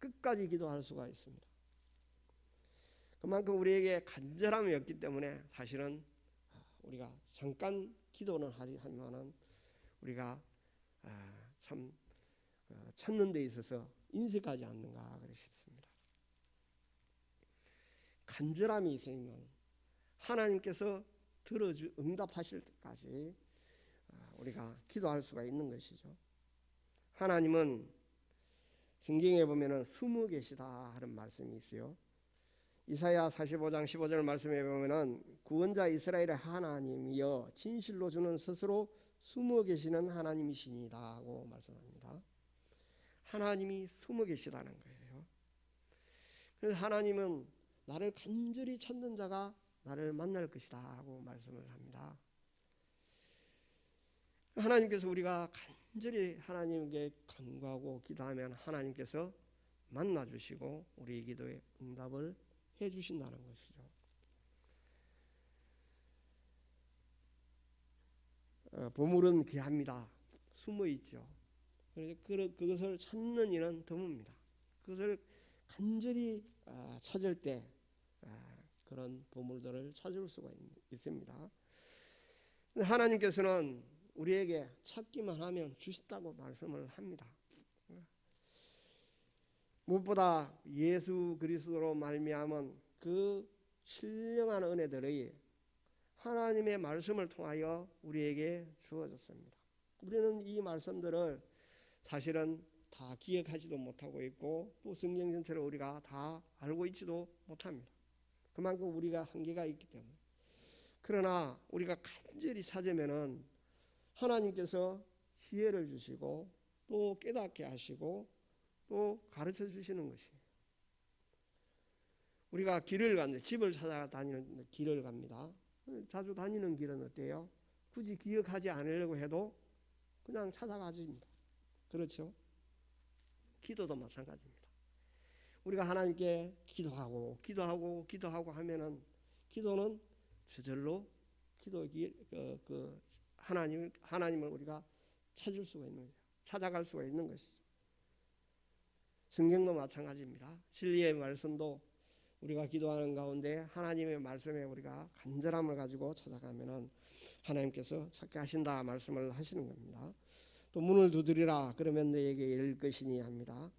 Speaker 1: 끝까지 기도할 수가 있습니다. 그만큼 우리에게 간절함이 없기 때문에 사실은 우리가 잠깐 기도는 하지만은 우리가 참 찾는 데 있어서 인색하지 않는가 그렇게 싶습니다. 간절함이 있으면 하나님께서 응답하실 때까지 우리가 기도할 수가 있는 것이죠. 하나님은 성경에 보면은 숨어 계시다 하는 말씀이 있어요. 이사야 45장 15절 말씀에 보면은 구원자 이스라엘의 하나님이여 진실로 주는 스스로 숨어 계시는 하나님이시니이다 하고 말씀합니다. 하나님이 숨어 계시다는 거예요. 그래서 하나님은 나를 간절히 찾는 자가 나를 만날 것이다 하고 말씀을 합니다. 하나님께서 우리가 간절히 하나님께 간구하고 기도하면 하나님께서 만나주시고 우리 기도에 응답을 해주신다는 것이죠. 보물은 귀합니다. 숨어 있죠. 그것을 찾는 이는 드뭅니다. 그것을 간절히 찾을 때 그런 보물들을 찾을 수가 있습니다. 하나님께서는 우리에게 찾기만 하면 주신다고 말씀을 합니다. 무엇보다 예수 그리스도로 말미암은 그 신령한 은혜들이 하나님의 말씀을 통하여 우리에게 주어졌습니다. 우리는 이 말씀들을 사실은 다 기억하지도 못하고 있고 또 성경 전체를 우리가 다 알고 있지도 못합니다. 그만큼 우리가 한계가 있기 때문에. 그러나 우리가 간절히 찾으면은 하나님께서 지혜를 주시고 또 깨닫게 하시고 또 가르쳐 주시는 것이에요. 우리가 길을 가는데 집을 찾아다니는 길을 갑니다. 자주 다니는 길은 어때요? 굳이 기억하지 않으려고 해도 그냥 찾아가집니다. 그렇죠? 기도도 마찬가지입니다. 우리가 하나님께 기도하고 하면은 기도는 저절로 하나님을 우리가 찾을 수가 있는 거죠. 찾아갈 수가 있는 것이죠. 성경도 마찬가지입니다. 진리의 말씀도 우리가 기도하는 가운데 하나님의 말씀에 우리가 간절함을 가지고 찾아가면은 하나님께서 찾게 하신다 말씀을 하시는 겁니다. 또 문을 두드리라 그러면 너에게 열릴 것이니 합니다.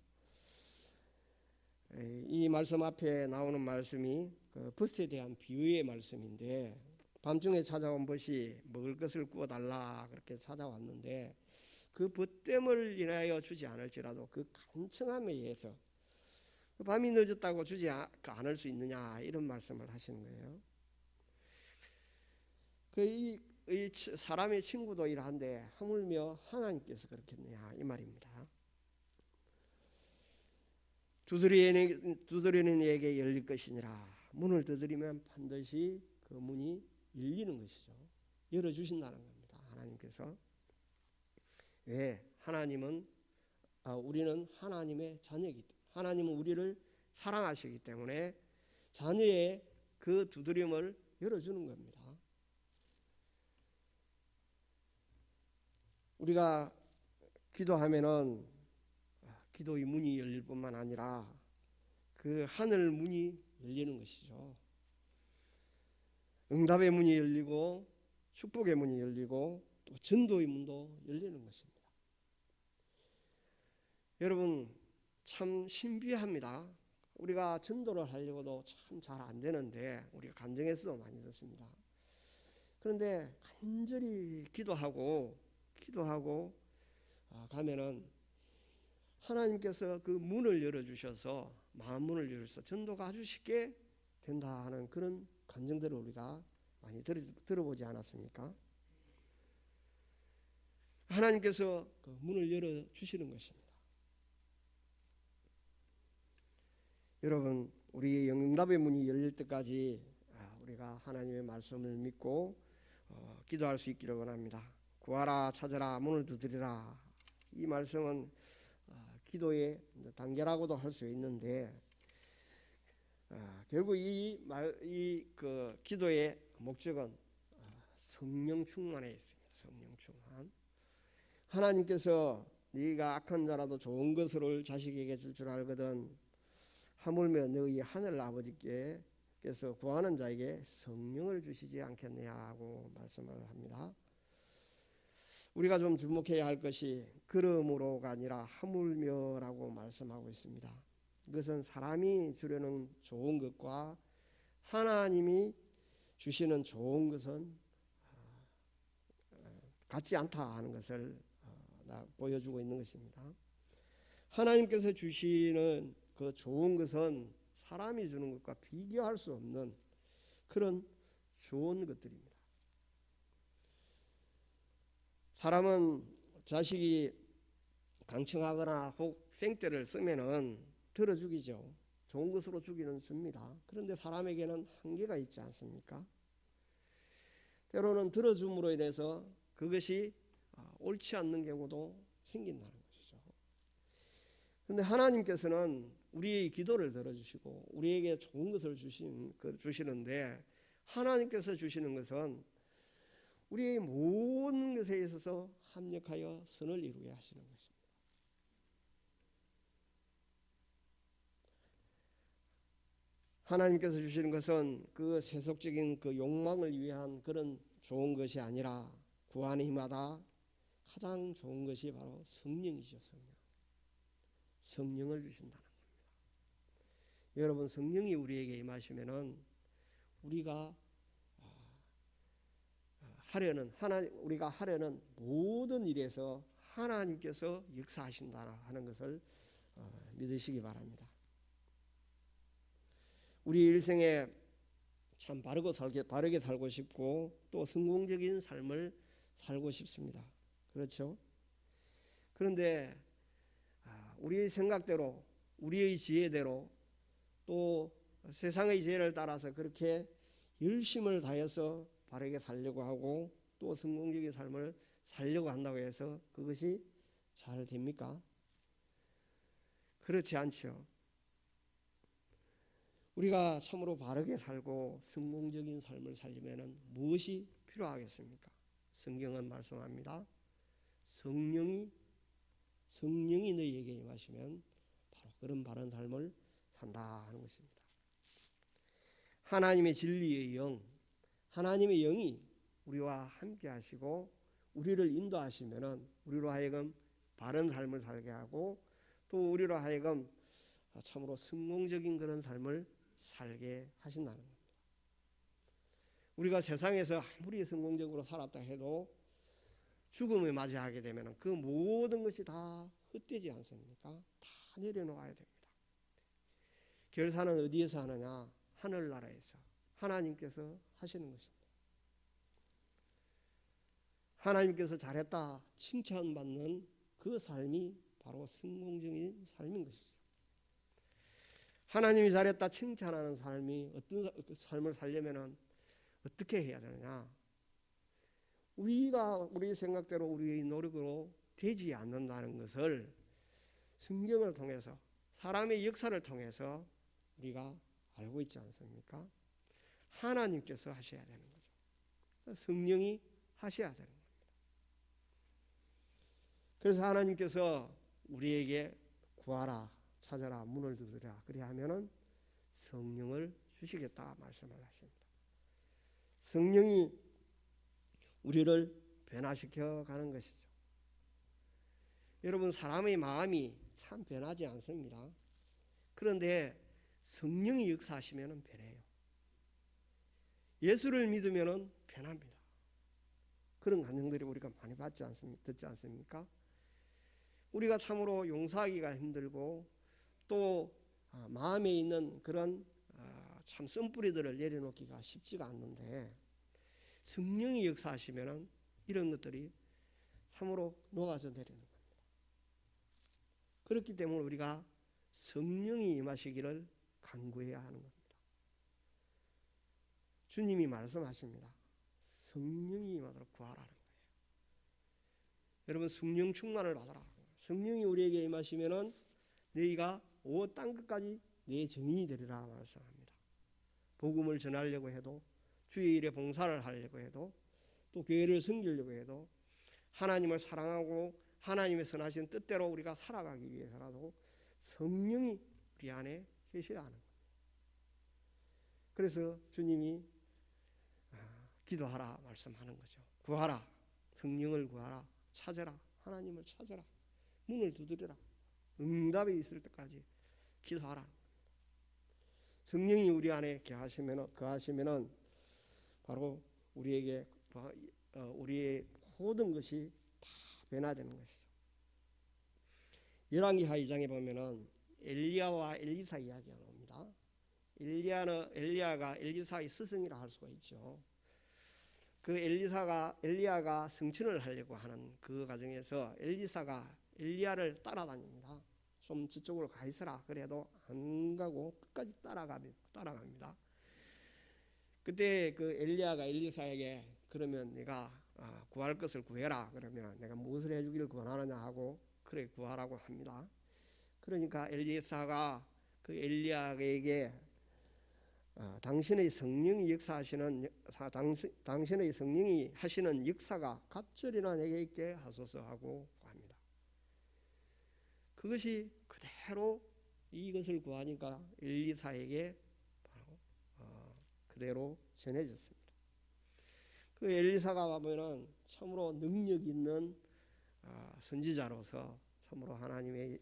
Speaker 1: 이 말씀 앞에 나오는 말씀이 그 벗에 대한 비유의 말씀인데 밤중에 찾아온 벗이 먹을 것을 구워달라 그렇게 찾아왔는데 그 벗됨을 인하여 주지 않을지라도 그 간청함에 의해서 밤이 늦었다고 주지 않을 수 있느냐 이런 말씀을 하시는 거예요. 이 사람의 친구도 이러한데 하물며 하나님께서 그렇겠느냐 이 말입니다. 두드리는 이에게 열릴 것이니라. 문을 두드리면 반드시 그 문이 열리는 것이죠. 열어주신다는 겁니다. 하나님께서. 왜? 하나님은 우리는 하나님의 자녀이기 때문에 하나님은 우리를 사랑하시기 때문에 자녀의 그 두드림을 열어주는 겁니다. 우리가 기도하면은 기도의 문이 열릴 뿐만 아니라 그 하늘 문이 열리는 것이죠. 응답의 문이 열리고 축복의 문이 열리고 또 전도의 문도 열리는 것입니다. 여러분 참 신비합니다. 우리가 전도를 하려고도 참 잘 안 되는데 우리가 간증에서도 많이 듣습니다. 그런데 간절히 기도하고 가면은 하나님께서 그 문을 열어주셔서 마음 문을 열어서 전도가 아주 쉽게 된다 하는 그런 간증들을 우리가 많이 들어보지 않았습니까? 하나님께서 그 문을 열어주시는 것입니다. 여러분 우리 응답의 문이 열릴 때까지 우리가 하나님의 말씀을 믿고 기도할 수 있기를 원합니다. 구하라 찾으라 문을 두드리라 이 말씀은 기도의 단계라고도 할 수 있는데 결국 그 기도의 목적은 성령 충만에 있습니다. 성령 충만. 하나님께서 네가 악한 자라도 좋은 것을 자식에게 줄 줄 알거든 하물며 너희 하늘 아버지께서 구하는 자에게 성령을 주시지 않겠느냐고 말씀을 합니다. 우리가 좀 주목해야 할 것이 그러므로가 아니라 하물며라고 말씀하고 있습니다. 이것은 사람이 주려는 좋은 것과 하나님이 주시는 좋은 것은 같지 않다 하는 것을 보여주고 있는 것입니다. 하나님께서 주시는 그 좋은 것은 사람이 주는 것과 비교할 수 없는 그런 좋은 것들입니다. 사람은 자식이 강청하거나 혹 생떼를 쓰면은 들어 죽이죠. 좋은 것으로 주기는 줍니다. 그런데 사람에게는 한계가 있지 않습니까? 때로는 들어줌으로 인해서 그것이 옳지 않는 경우도 생긴다는 것이죠. 그런데 하나님께서는 우리의 기도를 들어주시고 우리에게 좋은 것을 주시는데 하나님께서 주시는 것은 우리의 모든 것에 있어서 합력하여 선을 이루게 하시는 것입니다. 하나님께서 주시는 것은 그 세속적인 그 욕망을 위한 그런 좋은 것이 아니라 구하는 힘마다 가장 좋은 것이 바로 성령이죠. 성령을 주신다는 겁니다. 여러분, 성령이 우리에게 임하시면은 우리가 우리가 하려는 모든 일에서 하나님께서 역사하신다 하는 것을 믿으시기 바랍니다. 우리 일생에 참 바르게 살고 싶고 또 성공적인 삶을 살고 싶습니다. 그렇죠? 그런데 우리의 생각대로, 우리의 지혜대로, 또 세상의 지혜를 따라서 그렇게 열심을 다해서 바르게 살려고 하고 또 성공적인 삶을 살려고 한다고 해서 그것이 잘 됩니까? 그렇지 않죠. 우리가 참으로 바르게 살고 성공적인 삶을 살려면 무엇이 필요하겠습니까? 성경은 말씀합니다. 성령이 너희에게 임하시면 바로 그런 바른 삶을 산다 하는 것입니다. 하나님의 진리의 영, 하나님의 영이 우리와 함께 하시고 우리를 인도하시면은 우리로 하여금 바른 삶을 살게 하고 또 우리로 하여금 참으로 성공적인 그런 삶을 살게 하신다는 겁니다. 우리가 세상에서 아무리 성공적으로 살았다 해도 죽음을 맞이하게 되면 그 모든 것이 다 헛되지 않습니까? 다 내려놓아야 됩니다. 결산은 어디에서 하느냐? 하늘나라에서 하나님께서 하시는 것입니다. 하나님께서 잘했다 칭찬받는 그 삶이 바로 성공적인 삶인 것이죠. 하나님이 잘했다 칭찬하는 삶이 어떤 삶을 살려면 어떻게 해야 되느냐? 우리 생각대로 우리의 노력으로 되지 않는다는 것을 성경을 통해서 사람의 역사를 통해서 우리가 알고 있지 않습니까? 하나님께서 하셔야 되는 거죠. 성령이 하셔야 되는 겁니다. 그래서 하나님께서 우리에게 구하라, 찾아라, 문을 두드리라 그리 하면은 성령을 주시겠다 말씀을 하십니다. 성령이 우리를 변화시켜 가는 것이죠. 여러분, 사람의 마음이 참 변하지 않습니다. 그런데 성령이 역사하시면 변해요. 예수를 믿으면 변합니다. 그런 감정들이 우리가 많이 듣지 않습니까? 우리가 참으로 용서하기가 힘들고 또 마음에 있는 그런 참 쓴뿌리들을 내려놓기가 쉽지가 않는데 성령이 역사하시면 이런 것들이 참으로 녹아져 내리는 겁니다. 그렇기 때문에 우리가 성령이 임하시기를 간구해야 하는 겁니다. 주님이 말씀하십니다. 성령이 임하도록 구하라는 거예요. 여러분, 성령 충만을 받아라. 성령이 우리에게 임하시면은 너희가 온 땅 끝까지 내 증인이 되리라 말씀합니다. 복음을 전하려고 해도 주의 일에 봉사를 하려고 해도 또 교회를 섬기려고 해도 하나님을 사랑하고 하나님의 선하신 뜻대로 우리가 살아가기 위해서라도 성령이 우리 안에 계셔야 하는 거예요. 그래서 주님이 기도하라 말씀하는 거죠. 구하라, 성령을 구하라, 찾아라, 하나님을 찾아라, 문을 두드려라, 응답이 있을 때까지 기도하라. 성령이 우리 안에 거하시면은 바로 우리에게 우리의 모든 것이 다 변화되는 것이죠. 열왕기하 2장에 보면은 엘리야와 엘리사 이야기가 나옵니다. 엘리야가 엘리사의 스승이라 할 수가 있죠. 그 엘리야가 성춘을 하려고 하는 그 과정에서 엘리사가 엘리야를 따라다닙니다. 좀 저쪽으로 가 있어라. 그래도 안 가고 끝까지 따라갑니다. 그때 그 엘리야가 엘리사에게 그러면 내가 구할 것을 구해라. 그러면 내가 무엇을 해주기를 권하느냐 하고 그래 구하라고 합니다. 그러니까 엘리사가 그 엘리야에게 당신의 성령이 하시는 역사가 갑절이나 내게 있게 하소서 하고 합니다. 그것이 그대로 이것을 구하니까 엘리사에게 그대로 전해졌습니다. 그 엘리사가 보면은 참으로 능력 있는 선지자로서 참으로 하나님의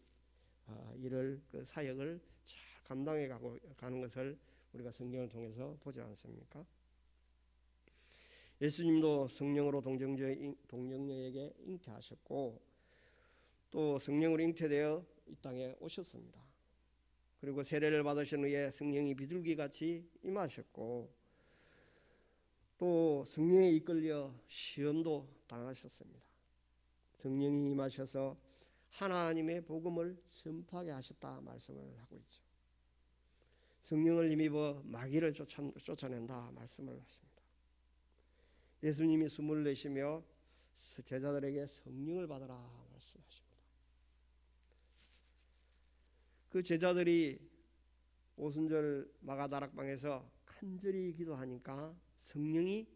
Speaker 1: 일을 그 사역을 잘 감당해 가는 것을 우리가 성경을 통해서 보지 않습니까? 예수님도 성령으로 동정녀에게 잉태하셨고 또 성령으로 잉태되어 이 땅에 오셨습니다. 그리고 세례를 받으신 후에 성령이 비둘기같이 임하셨고 또 성령에 이끌려 시험도 당하셨습니다. 성령이 임하셔서 하나님의 복음을 전파하게 하셨다 말씀을 하고 있죠. 성령을 힘입어 마귀를 쫓아낸다 말씀을 하십니다. 예수님이 숨을 내쉬며 제자들에게 성령을 받으라 말씀하십니다. 그 제자들이 오순절 마가다락방에서 간절히 기도하니까 성령이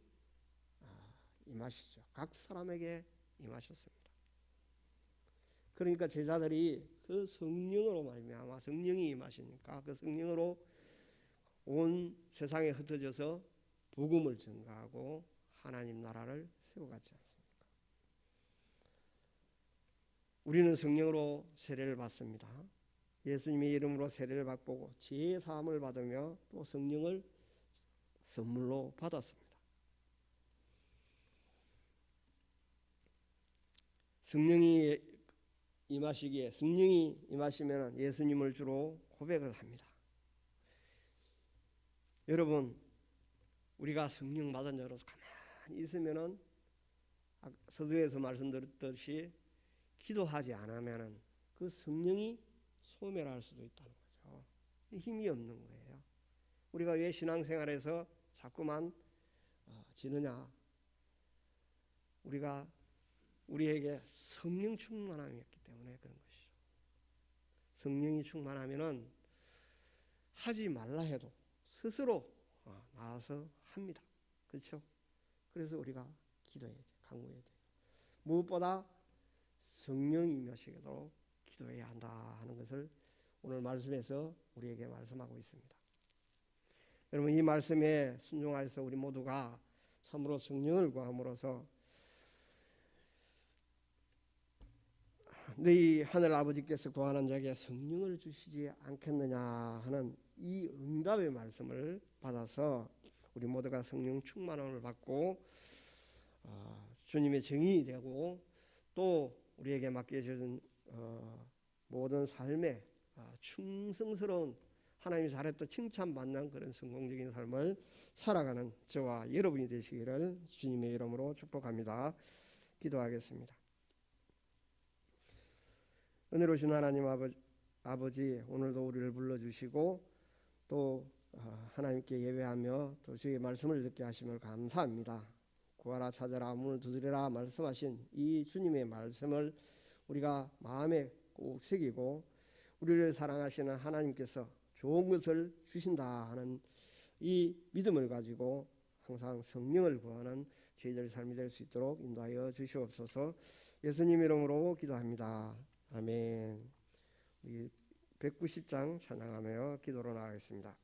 Speaker 1: 임하시죠. 각 사람에게 임하셨습니다. 그러니까 제자들이 그 성령으로 말미암아 성령이 임하시니까 그 성령으로 온 세상에 흩어져서 복음을 전가하고 하나님 나라를 세워갔지 않습니까? 우리는 성령으로 세례를 받습니다. 예수님의 이름으로 세례를 받고 죄의 사함을 받으며 또 성령을 선물로 받았습니다. 성령이 임하시기에 성령이 임하시면 예수님을 주로 고백을 합니다. 여러분 우리가 성령 받은 자로서 가만히 있으면은 서두에서 말씀드렸듯이 기도하지 않으면은 그 성령이 소멸할 수도 있다는 거죠. 힘이 없는 거예요. 우리가 왜 신앙생활에서 자꾸만 지느냐? 우리에게 성령 충만함이었기 때문에 그런 것이죠. 성령이 충만하면은 하지 말라 해도 스스로 나와서 합니다. 그렇죠? 그래서 우리가 기도해야 돼, 간구해야 돼. 무엇보다 성령이 임하시도록 기도해야 한다 하는 것을 오늘 말씀에서 우리에게 말씀하고 있습니다. 여러분 이 말씀에 순종하여서 우리 모두가 참으로 성령을 구함으로써 너희 하늘 아버지께서 구하는 자에게 성령을 주시지 않겠느냐 하는 이 응답의 말씀을 받아서 우리 모두가 성령 충만함을 받고 주님의 증인이 되고 또 우리에게 맡겨진 모든 삶에 충성스러운 하나님이 잘했다 칭찬받는 그런 성공적인 삶을 살아가는 저와 여러분이 되시기를 주님의 이름으로 축복합니다. 기도하겠습니다. 은혜로우신 하나님 아버지 오늘도 우리를 불러주시고 또 하나님께 예배하며 또 주의 말씀을 듣게 하심을 감사합니다. 구하라 찾아라 문을 두드리라 말씀하신 이 주님의 말씀을 우리가 마음에 꼭 새기고 우리를 사랑하시는 하나님께서 좋은 것을 주신다 하는 이 믿음을 가지고 항상 성령을 구하는 저희들 삶이 될 수 있도록 인도하여 주시옵소서. 예수님 이름으로 기도합니다. 아멘. 우리 190장 찬양하며 기도로 나가겠습니다.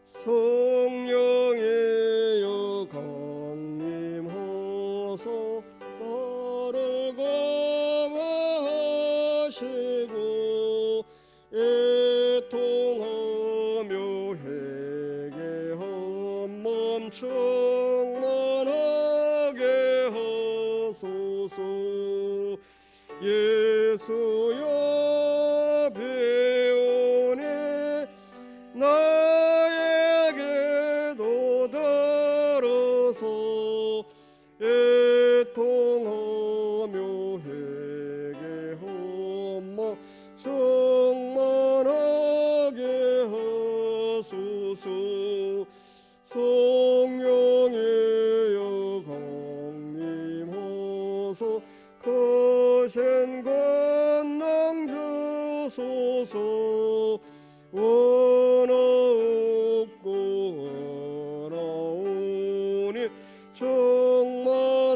Speaker 1: 성령이여 강림하소 나를 감화하시고 애통하며 회개한 마음 충만하게 하소서. 예수여 배우니 나에게도 들어서 애통하며 회개한 마음 충만하게 하소서. 성령이여 강림하소 거센 권능 주소서. 원하옵고 원하오니 충만하게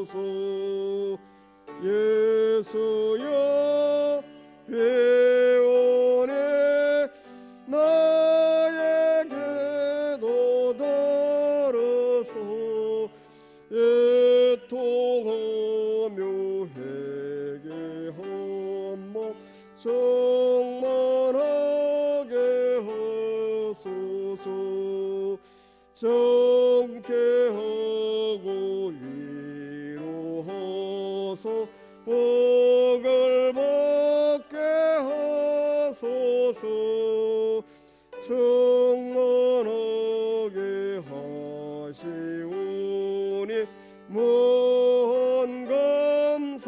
Speaker 1: 주소서. 예수여 배원해 나에게도 들어서 애통하며 회개하며 성만하게 하소서. 정케하고 위로하소 복을 받게 하소서. 충만하게 하시오니 무한 감사합니다.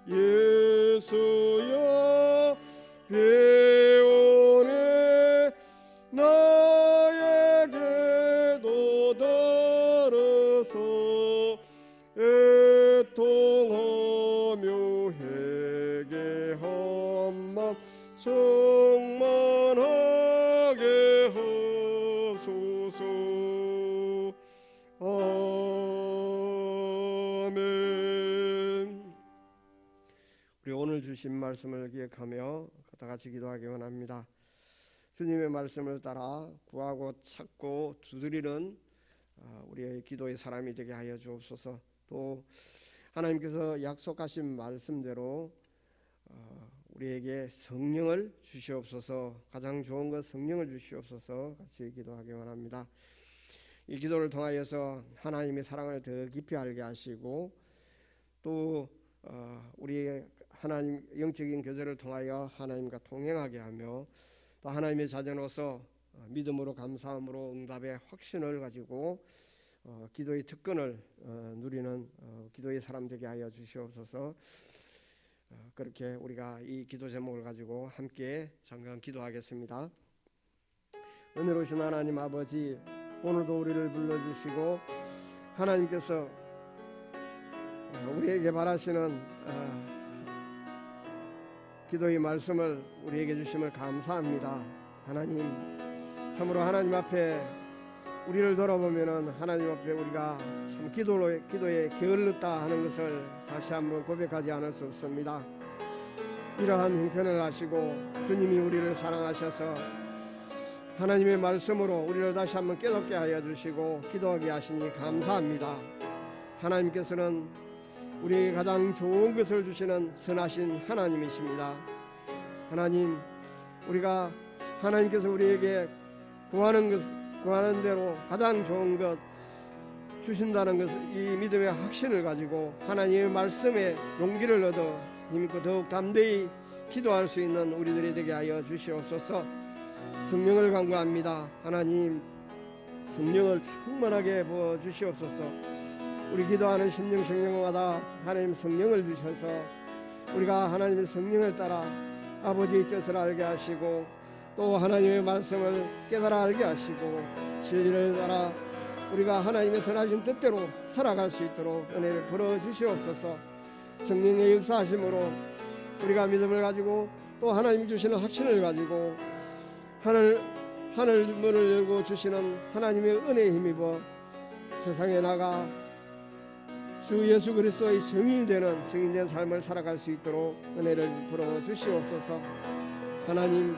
Speaker 1: 예수여 배원해 나에게도 들어서 애통하며 회개한 맘 충만하게 하소서. 아멘. 우리 오늘 주신 말씀을 기억하며 다 같이 기도하기 원합니다. 주님의 말씀을 따라 구하고 찾고 두드리는 우리의 기도의 사람이 되게 하여 주옵소서. 또 하나님께서 약속하신 말씀대로 우리에게 성령을 주시옵소서. 가장 좋은 것 성령을 주시옵소서. 같이 기도하기 원합니다. 이 기도를 통하여서 하나님의 사랑을 더 깊이 알게 하시고 또 우리의 하나님 영적인 교제를 통하여 하나님과 동행하게 하며 또 하나님의 자녀로서 믿음으로 감사함으로 응답의 확신을 가지고 기도의 특권을 누리는 기도의 사람 되게 하여 주시옵소서. 그렇게 우리가 이 기도 제목을 가지고 함께 잠깐 기도하겠습니다. 은혜로우신 하나님 아버지, 오늘도 우리를 불러주시고 하나님께서 우리에게 바라시는 기도의 말씀을 우리에게 주심을 감사합니다. 하나님, 참으로 하나님 앞에 우리를 돌아보면은 하나님 앞에 우리가 참 기도에 게을렀다 하는 것을 다시 한번 고백하지 않을 수 없습니다. 이러한 형편을 아시고 주님이 우리를 사랑하셔서 하나님의 말씀으로 우리를 다시 한번 깨닫게 하여 주시고 기도하게 하시니 감사합니다. 하나님께서는 우리에게 가장 좋은 것을 주시는 선하신 하나님이십니다. 하나님, 우리가 하나님께서 우리에게 구하는 대로 가장 좋은 것 주신다는 것을 이 믿음의 확신을 가지고 하나님의 말씀에 용기를 얻어 힘있고 더욱 담대히 기도할 수 있는 우리들이 되게 하여 주시옵소서. 성령을 간구합니다. 하나님, 성령을 충만하게 부어 주시옵소서. 우리 기도하는 심령 성령마다 하나님 성령을 주셔서 우리가 하나님의 성령을 따라 아버지의 뜻을 알게 하시고 또 하나님의 말씀을 깨달아 알게 하시고 진리를 따라 우리가 하나님의 선하신 뜻대로 살아갈 수 있도록 은혜를 부어 주시옵소서. 성령의 역사하심으로 우리가 믿음을 가지고 또 하나님 주시는 확신을 가지고 하늘 문을 열고 주시는 하나님의 은혜에 힘입어 세상에 나가 주 예수 그리스도의 증인된 삶을 살아갈 수 있도록 은혜를 부어 주시옵소서. 하나님,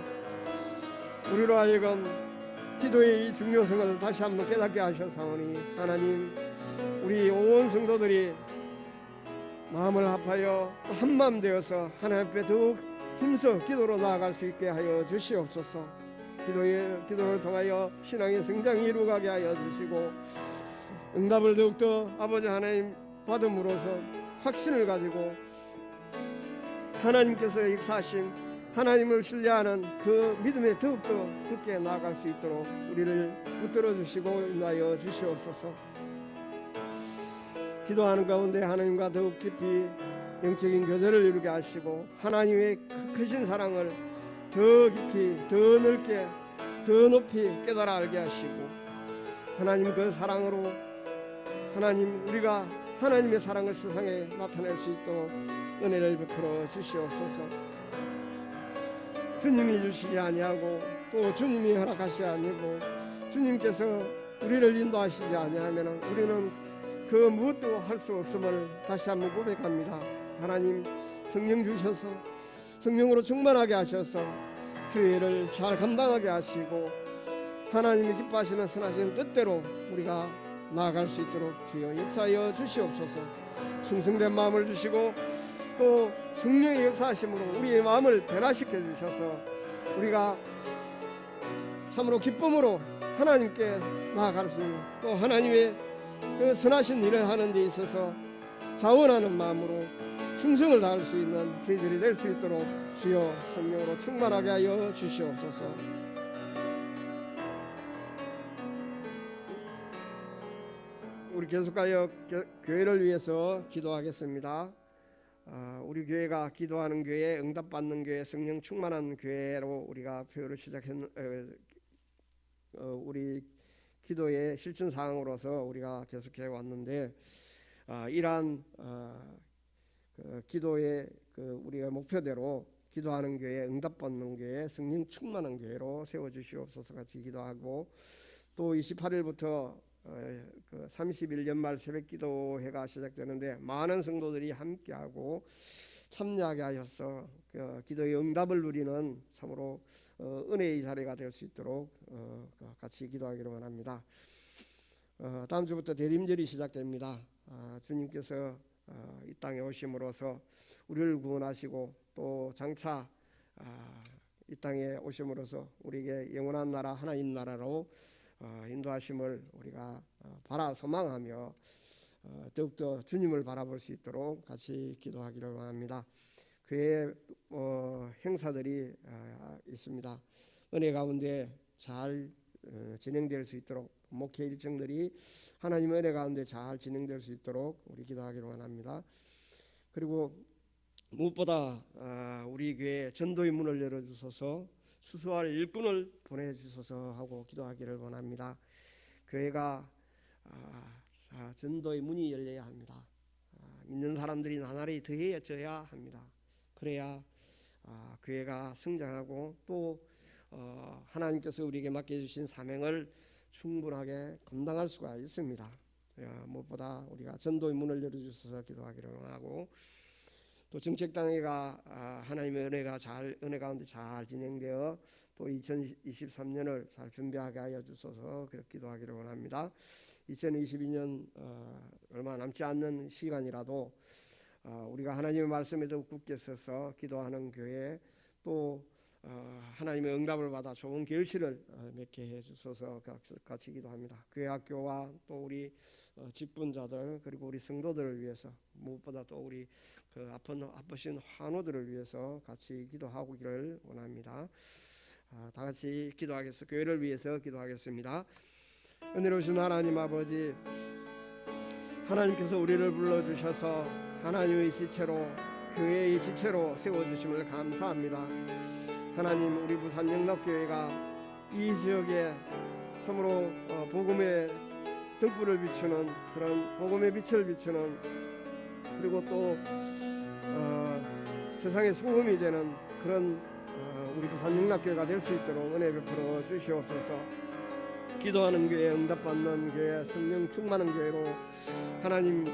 Speaker 1: 우리로 하여금 기도의 이 중요성을 다시 한번 깨닫게 하셔사오니 하나님, 우리 온 성도들이 마음을 합하여 한마음 되어서 하나님 앞에 더욱 힘써 기도로 나아갈 수 있게 하여 주시옵소서. 기도를 통하여 신앙의 성장이 이루어가게 하여 주시고 응답을 더욱더 아버지 하나님 받음으로써 확신을 가지고 하나님께서 역사하신 하나님을 신뢰하는 그 믿음에 더욱더 굳게 나아갈 수 있도록 우리를 붙들어 주시고 인도하여 주시옵소서. 기도하는 가운데 하나님과 더욱 깊이 영적인 교제를 이루게 하시고 하나님의 크신 사랑을 더 깊이 더 넓게 더 높이 깨달아 알게 하시고 하나님 그 사랑으로 하나님 우리가 하나님의 사랑을 세상에 나타낼 수 있도록 은혜를 베풀어 주시옵소서. 주님이 주시지 아니하고 또 주님이 허락하시 아니고 주님께서 우리를 인도하시지 아니하면 우리는 그 무엇도 할 수 없음을 다시 한번 고백합니다. 하나님, 성령 주셔서 성령으로 충만하게 하셔서 주의 일을 잘 감당하게 하시고 하나님이 기뻐하시는 선하신 뜻대로 우리가 나아갈 수 있도록 주여 역사하여 주시옵소서. 충성된 마음을 주시고 또 성령의 역사하심으로 우리의 마음을 변화시켜 주셔서 우리가 참으로 기쁨으로 하나님께 나아갈 수 있는, 또 하나님의 그 선하신 일을 하는 데 있어서 자원하는 마음으로 충성을 다할 수 있는 저희들이 될 수 있도록 주여 성령으로 충만하게 하여 주시옵소서. 우리 계속하여 교회를 위해서 기도하겠습니다. 우리 교회가 기도하는 교회, 응답받는 교회, 성령 충만한 교회로 우리가 표를 우리 기도의 실천 사항으로서 우리가 계속해 왔는데, 이러한 기도의 우리가 목표대로 기도하는 교회, 응답받는 교회, 성령 충만한 교회로 세워 주시옵소서. 같이 기도하고, 또 28일부터 30일 연말 새벽기도회가 시작되는데 많은 성도들이 함께하고 참여하게 하셔서 기도의 응답을 누리는 참으로 은혜의 자리가 될 수 있도록 같이 기도하기를 원합니다. 다음 주부터 대림절이 시작됩니다. 주님께서 이 땅에 오심으로써 우리를 구원하시고 또 장차 이 땅에 오심으로써 우리에게 영원한 나라, 하나님 나라로 인도하심을 우리가 소망하며 더욱더 주님을 바라볼 수 있도록 같이 기도하기를 원합니다. 교회 행사들이 있습니다. 은혜 가운데 잘 진행될 수 있도록, 목회 일정들이 하나님의 은혜 가운데 잘 진행될 수 있도록 우리 기도하기를 원합니다. 그리고 무엇보다 우리 교회 전도의 문을 열어주셔서 수수할 일꾼을 보내주셔서 하고 기도하기를 원합니다. 교회가 전도의 문이 열려야 합니다. 믿는 사람들이 나날이 더해져야 합니다. 그래야 교회가 성장하고 또 하나님께서 우리에게 맡겨주신 사명을 충분하게 감당할 수가 있습니다. 무엇보다 우리가 전도의 문을 열어주셔서 기도하기를 원하고, 또 정책당회가 하나님의 은혜 가운데 잘 진행되어 또 2023년을 잘 준비하게 하여 주셔서 그렇게 기도하기를 원합니다. 2022년 얼마 남지 않는 시간이라도 우리가 하나님의 말씀에 더욱 굳게 서서 기도하는 교회, 또 하나님의 응답을 받아 좋은 결실을 맺게 해주셔서 같이 기도합니다. 교회 학교와 또 우리 직분자들, 그리고 우리 성도들을 위해서, 무엇보다 또 우리 아프신 환우들을 위해서 같이 기도하기를 원합니다. 다 같이 기도하겠습니다. 교회를 위해서 기도하겠습니다. 은혜로우신 하나님 아버지, 하나님께서 우리를 불러주셔서 하나님의 지체로, 교회의 지체로 세워주심을 감사합니다. 하나님, 우리 부산 영락교회가 이 지역에 참으로 복음의 등불을 비추는, 그런 복음의 빛을 비추는, 그리고 또 세상의 소금이 되는 그런 우리 부산 영락교회가 될 수 있도록 은혜 베풀어 주시옵소서. 기도하는 교회, 응답받는 교회, 성령 충만한 교회로 하나님,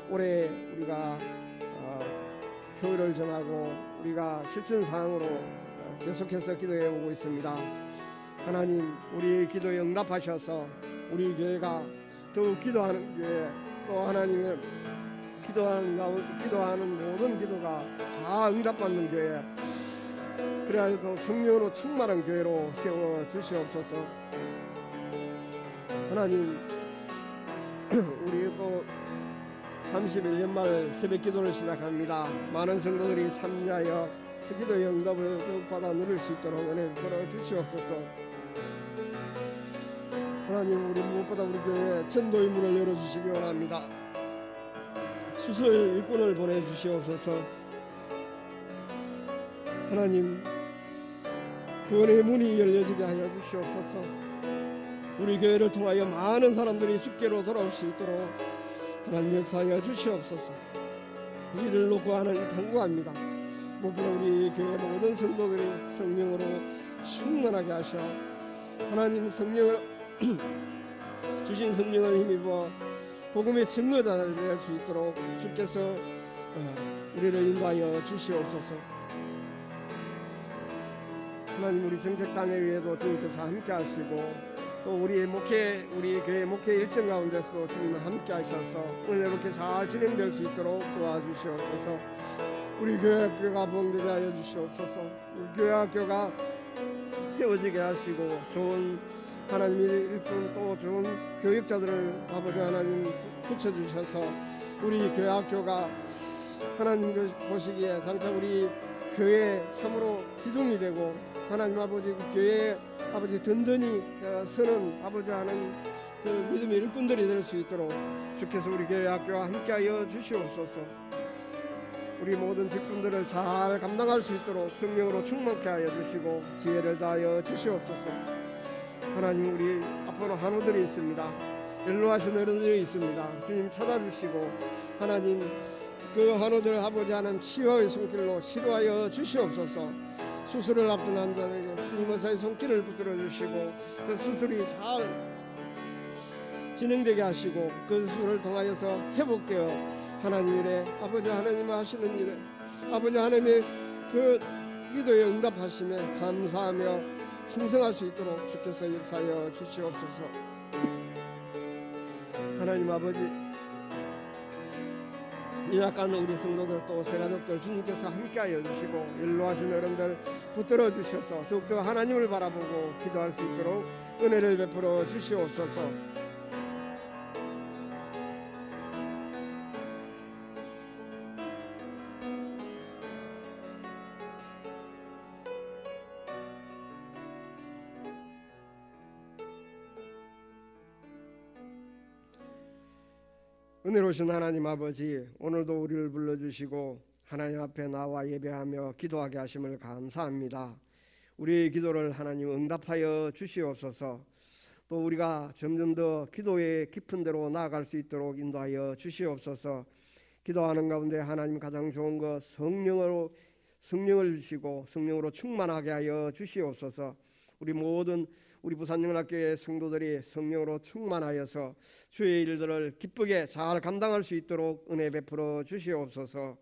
Speaker 1: 올해 우리가 표를 정하고 우리가 실천사항으로 계속해서 기도해 오고 있습니다. 하나님, 우리 기도에 응답하셔서 우리 교회가 더욱 기도하는 교회, 또 하나님의 기도하는 모든 기도가 다 응답받는 교회, 그래야 또 성령으로 충만한 교회로 세워 주시옵소서. 하나님, 우리 또 30일 연말 새벽 기도를 시작합니다. 많은 성도들이 참여하여 기도의 응답을 더욱 받아 누릴 수 있도록 은혜 베풀어 주시옵소서. 하나님, 우리 무엇보다 우리 교회에 전도의 문을 열어주시기 원합니다. 수술 일꾼을 보내주시옵소서. 하나님, 구원의 문이 열려지게 하여 주시옵소서. 우리 교회를 통하여 많은 사람들이 주께로 돌아올 수 있도록 하나님 역사하여 주시옵소서. 이를 놓고 하나님 간구합니다. 무엇보다 우리 교회 모든 성도들이 성령으로 충만하게 하셔 하나님, 주신 성령을 힘입어 복음의 증거자를 될 수 있도록 주께서 우리를 인도하여 주시옵소서. 하나님, 우리 정책단에 위에도 주님께서 함께 하시고 또 우리 교회 목회 일정 가운데서도 주님 함께 하셔서 은혜롭게 잘 진행될 수 있도록 도와주시옵소서. 우리 교회 학교가 부흥되게 하여 주시옵소서. 우리 교회 학교가 세워지게 하시고 좋은 하나님의 일꾼 또 좋은 교육자들을 아버지 하나님 붙여주셔서 우리 교회 학교가 하나님 보시기에 장차 우리 교회에 참으로 기둥이 되고 하나님 아버지 교회에 아버지 든든히 서는 아버지 하는 그 믿음의 일꾼들이 될 수 있도록 주께서 우리 교회 학교와 함께하여 주시옵소서. 우리 모든 직분들을 잘 감당할 수 있도록 성령으로 충만케 하여 주시고 지혜를 다하여 주시옵소서. 하나님, 우리 앞으로 한우들이 있습니다. 연로하신 어른들이 있습니다. 주님 찾아주시고 하나님 그 한우들 아버지 하나님 치유의 손길로 치료하여 주시옵소서. 수술을 앞둔 환자에게 주님 의사의 손길을 붙들어 주시고 그 수술이 잘 진행되게 하시고 그 수술을 통하여서 회복되어 하나님 일에 아버지 하나님 하시는 일에 아버지 하나님의 그 기도에 응답하심에 감사하며 충성할 수 있도록 주께서 역사하여 주시옵소서. 하나님 아버지, 약간 우리 성도들 또 새가족들 주님께서 함께하여 주시고 연로하신 어른들 붙들어 주셔서 더욱더 하나님을 바라보고 기도할 수 있도록 은혜를 베풀어 주시옵소서. 은혜로우신 하나님 아버지, 오늘도 우리를 불러주시고 하나님 앞에 나와 예배하며 기도하게 하심을 감사합니다. 우리의 기도를 하나님 응답하여 주시옵소서. 또 우리가 점점 더 기도의 깊은 데로 나아갈 수 있도록 인도하여 주시옵소서. 기도하는 가운데 하나님 가장 좋은 것 성령을 주시고 성령으로 충만하게 하여 주시옵소서. 우리 부산영락교회 성도들이 성령으로 충만하여서 주의 일들을 기쁘게 잘 감당할 수 있도록 은혜 베풀어 주시옵소서.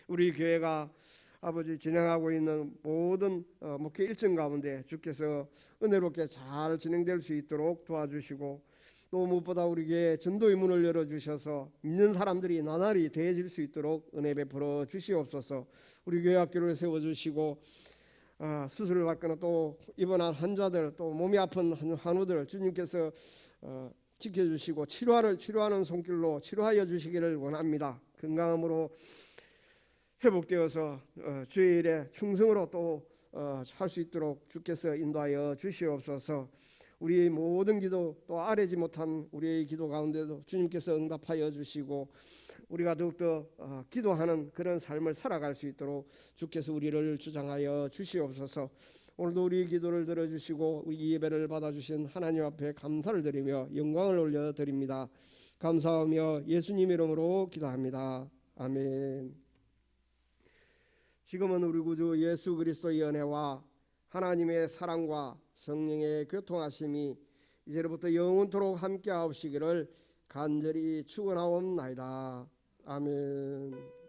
Speaker 1: 우리 교회가 아버지 진행하고 있는 모든 목회 일정 가운데 주께서 은혜롭게 잘 진행될 수 있도록 도와주시고 또 무엇보다 우리 교회 전도의 문을 열어주셔서 믿는 사람들이 나날이 더해질 수 있도록 은혜 베풀어 주시옵소서. 우리 교회 학교를 세워주시고 수술을 받거나 또 입원한 환자들 또 몸이 아픈 한우들 주님께서 지켜주시고 치료하는 손길로 치료하여 주시기를 원합니다. 건강함으로 회복되어서 주의 일에 충성으로 또 할 수 있도록 주께서 인도하여 주시옵소서. 우리 모든 기도 또 아뢰지 못한 우리의 기도 가운데도 주님께서 응답하여 주시고 우리가 더욱더 기도하는 그런 삶을 살아갈 수 있도록 주께서 우리를 주장하여 주시옵소서. 오늘도 우리 기도를 들어주시고 이 예배를 받아주신 하나님 앞에 감사를 드리며 영광을 올려드립니다. 감사하며 예수님 이름으로 기도합니다. 아멘. 지금은 우리 구주 예수 그리스도의 은혜와 하나님의 사랑과 성령의 교통하심이 이제로부터 영원토록 함께하시기를 간절히 축원하옵나이다. 아멘.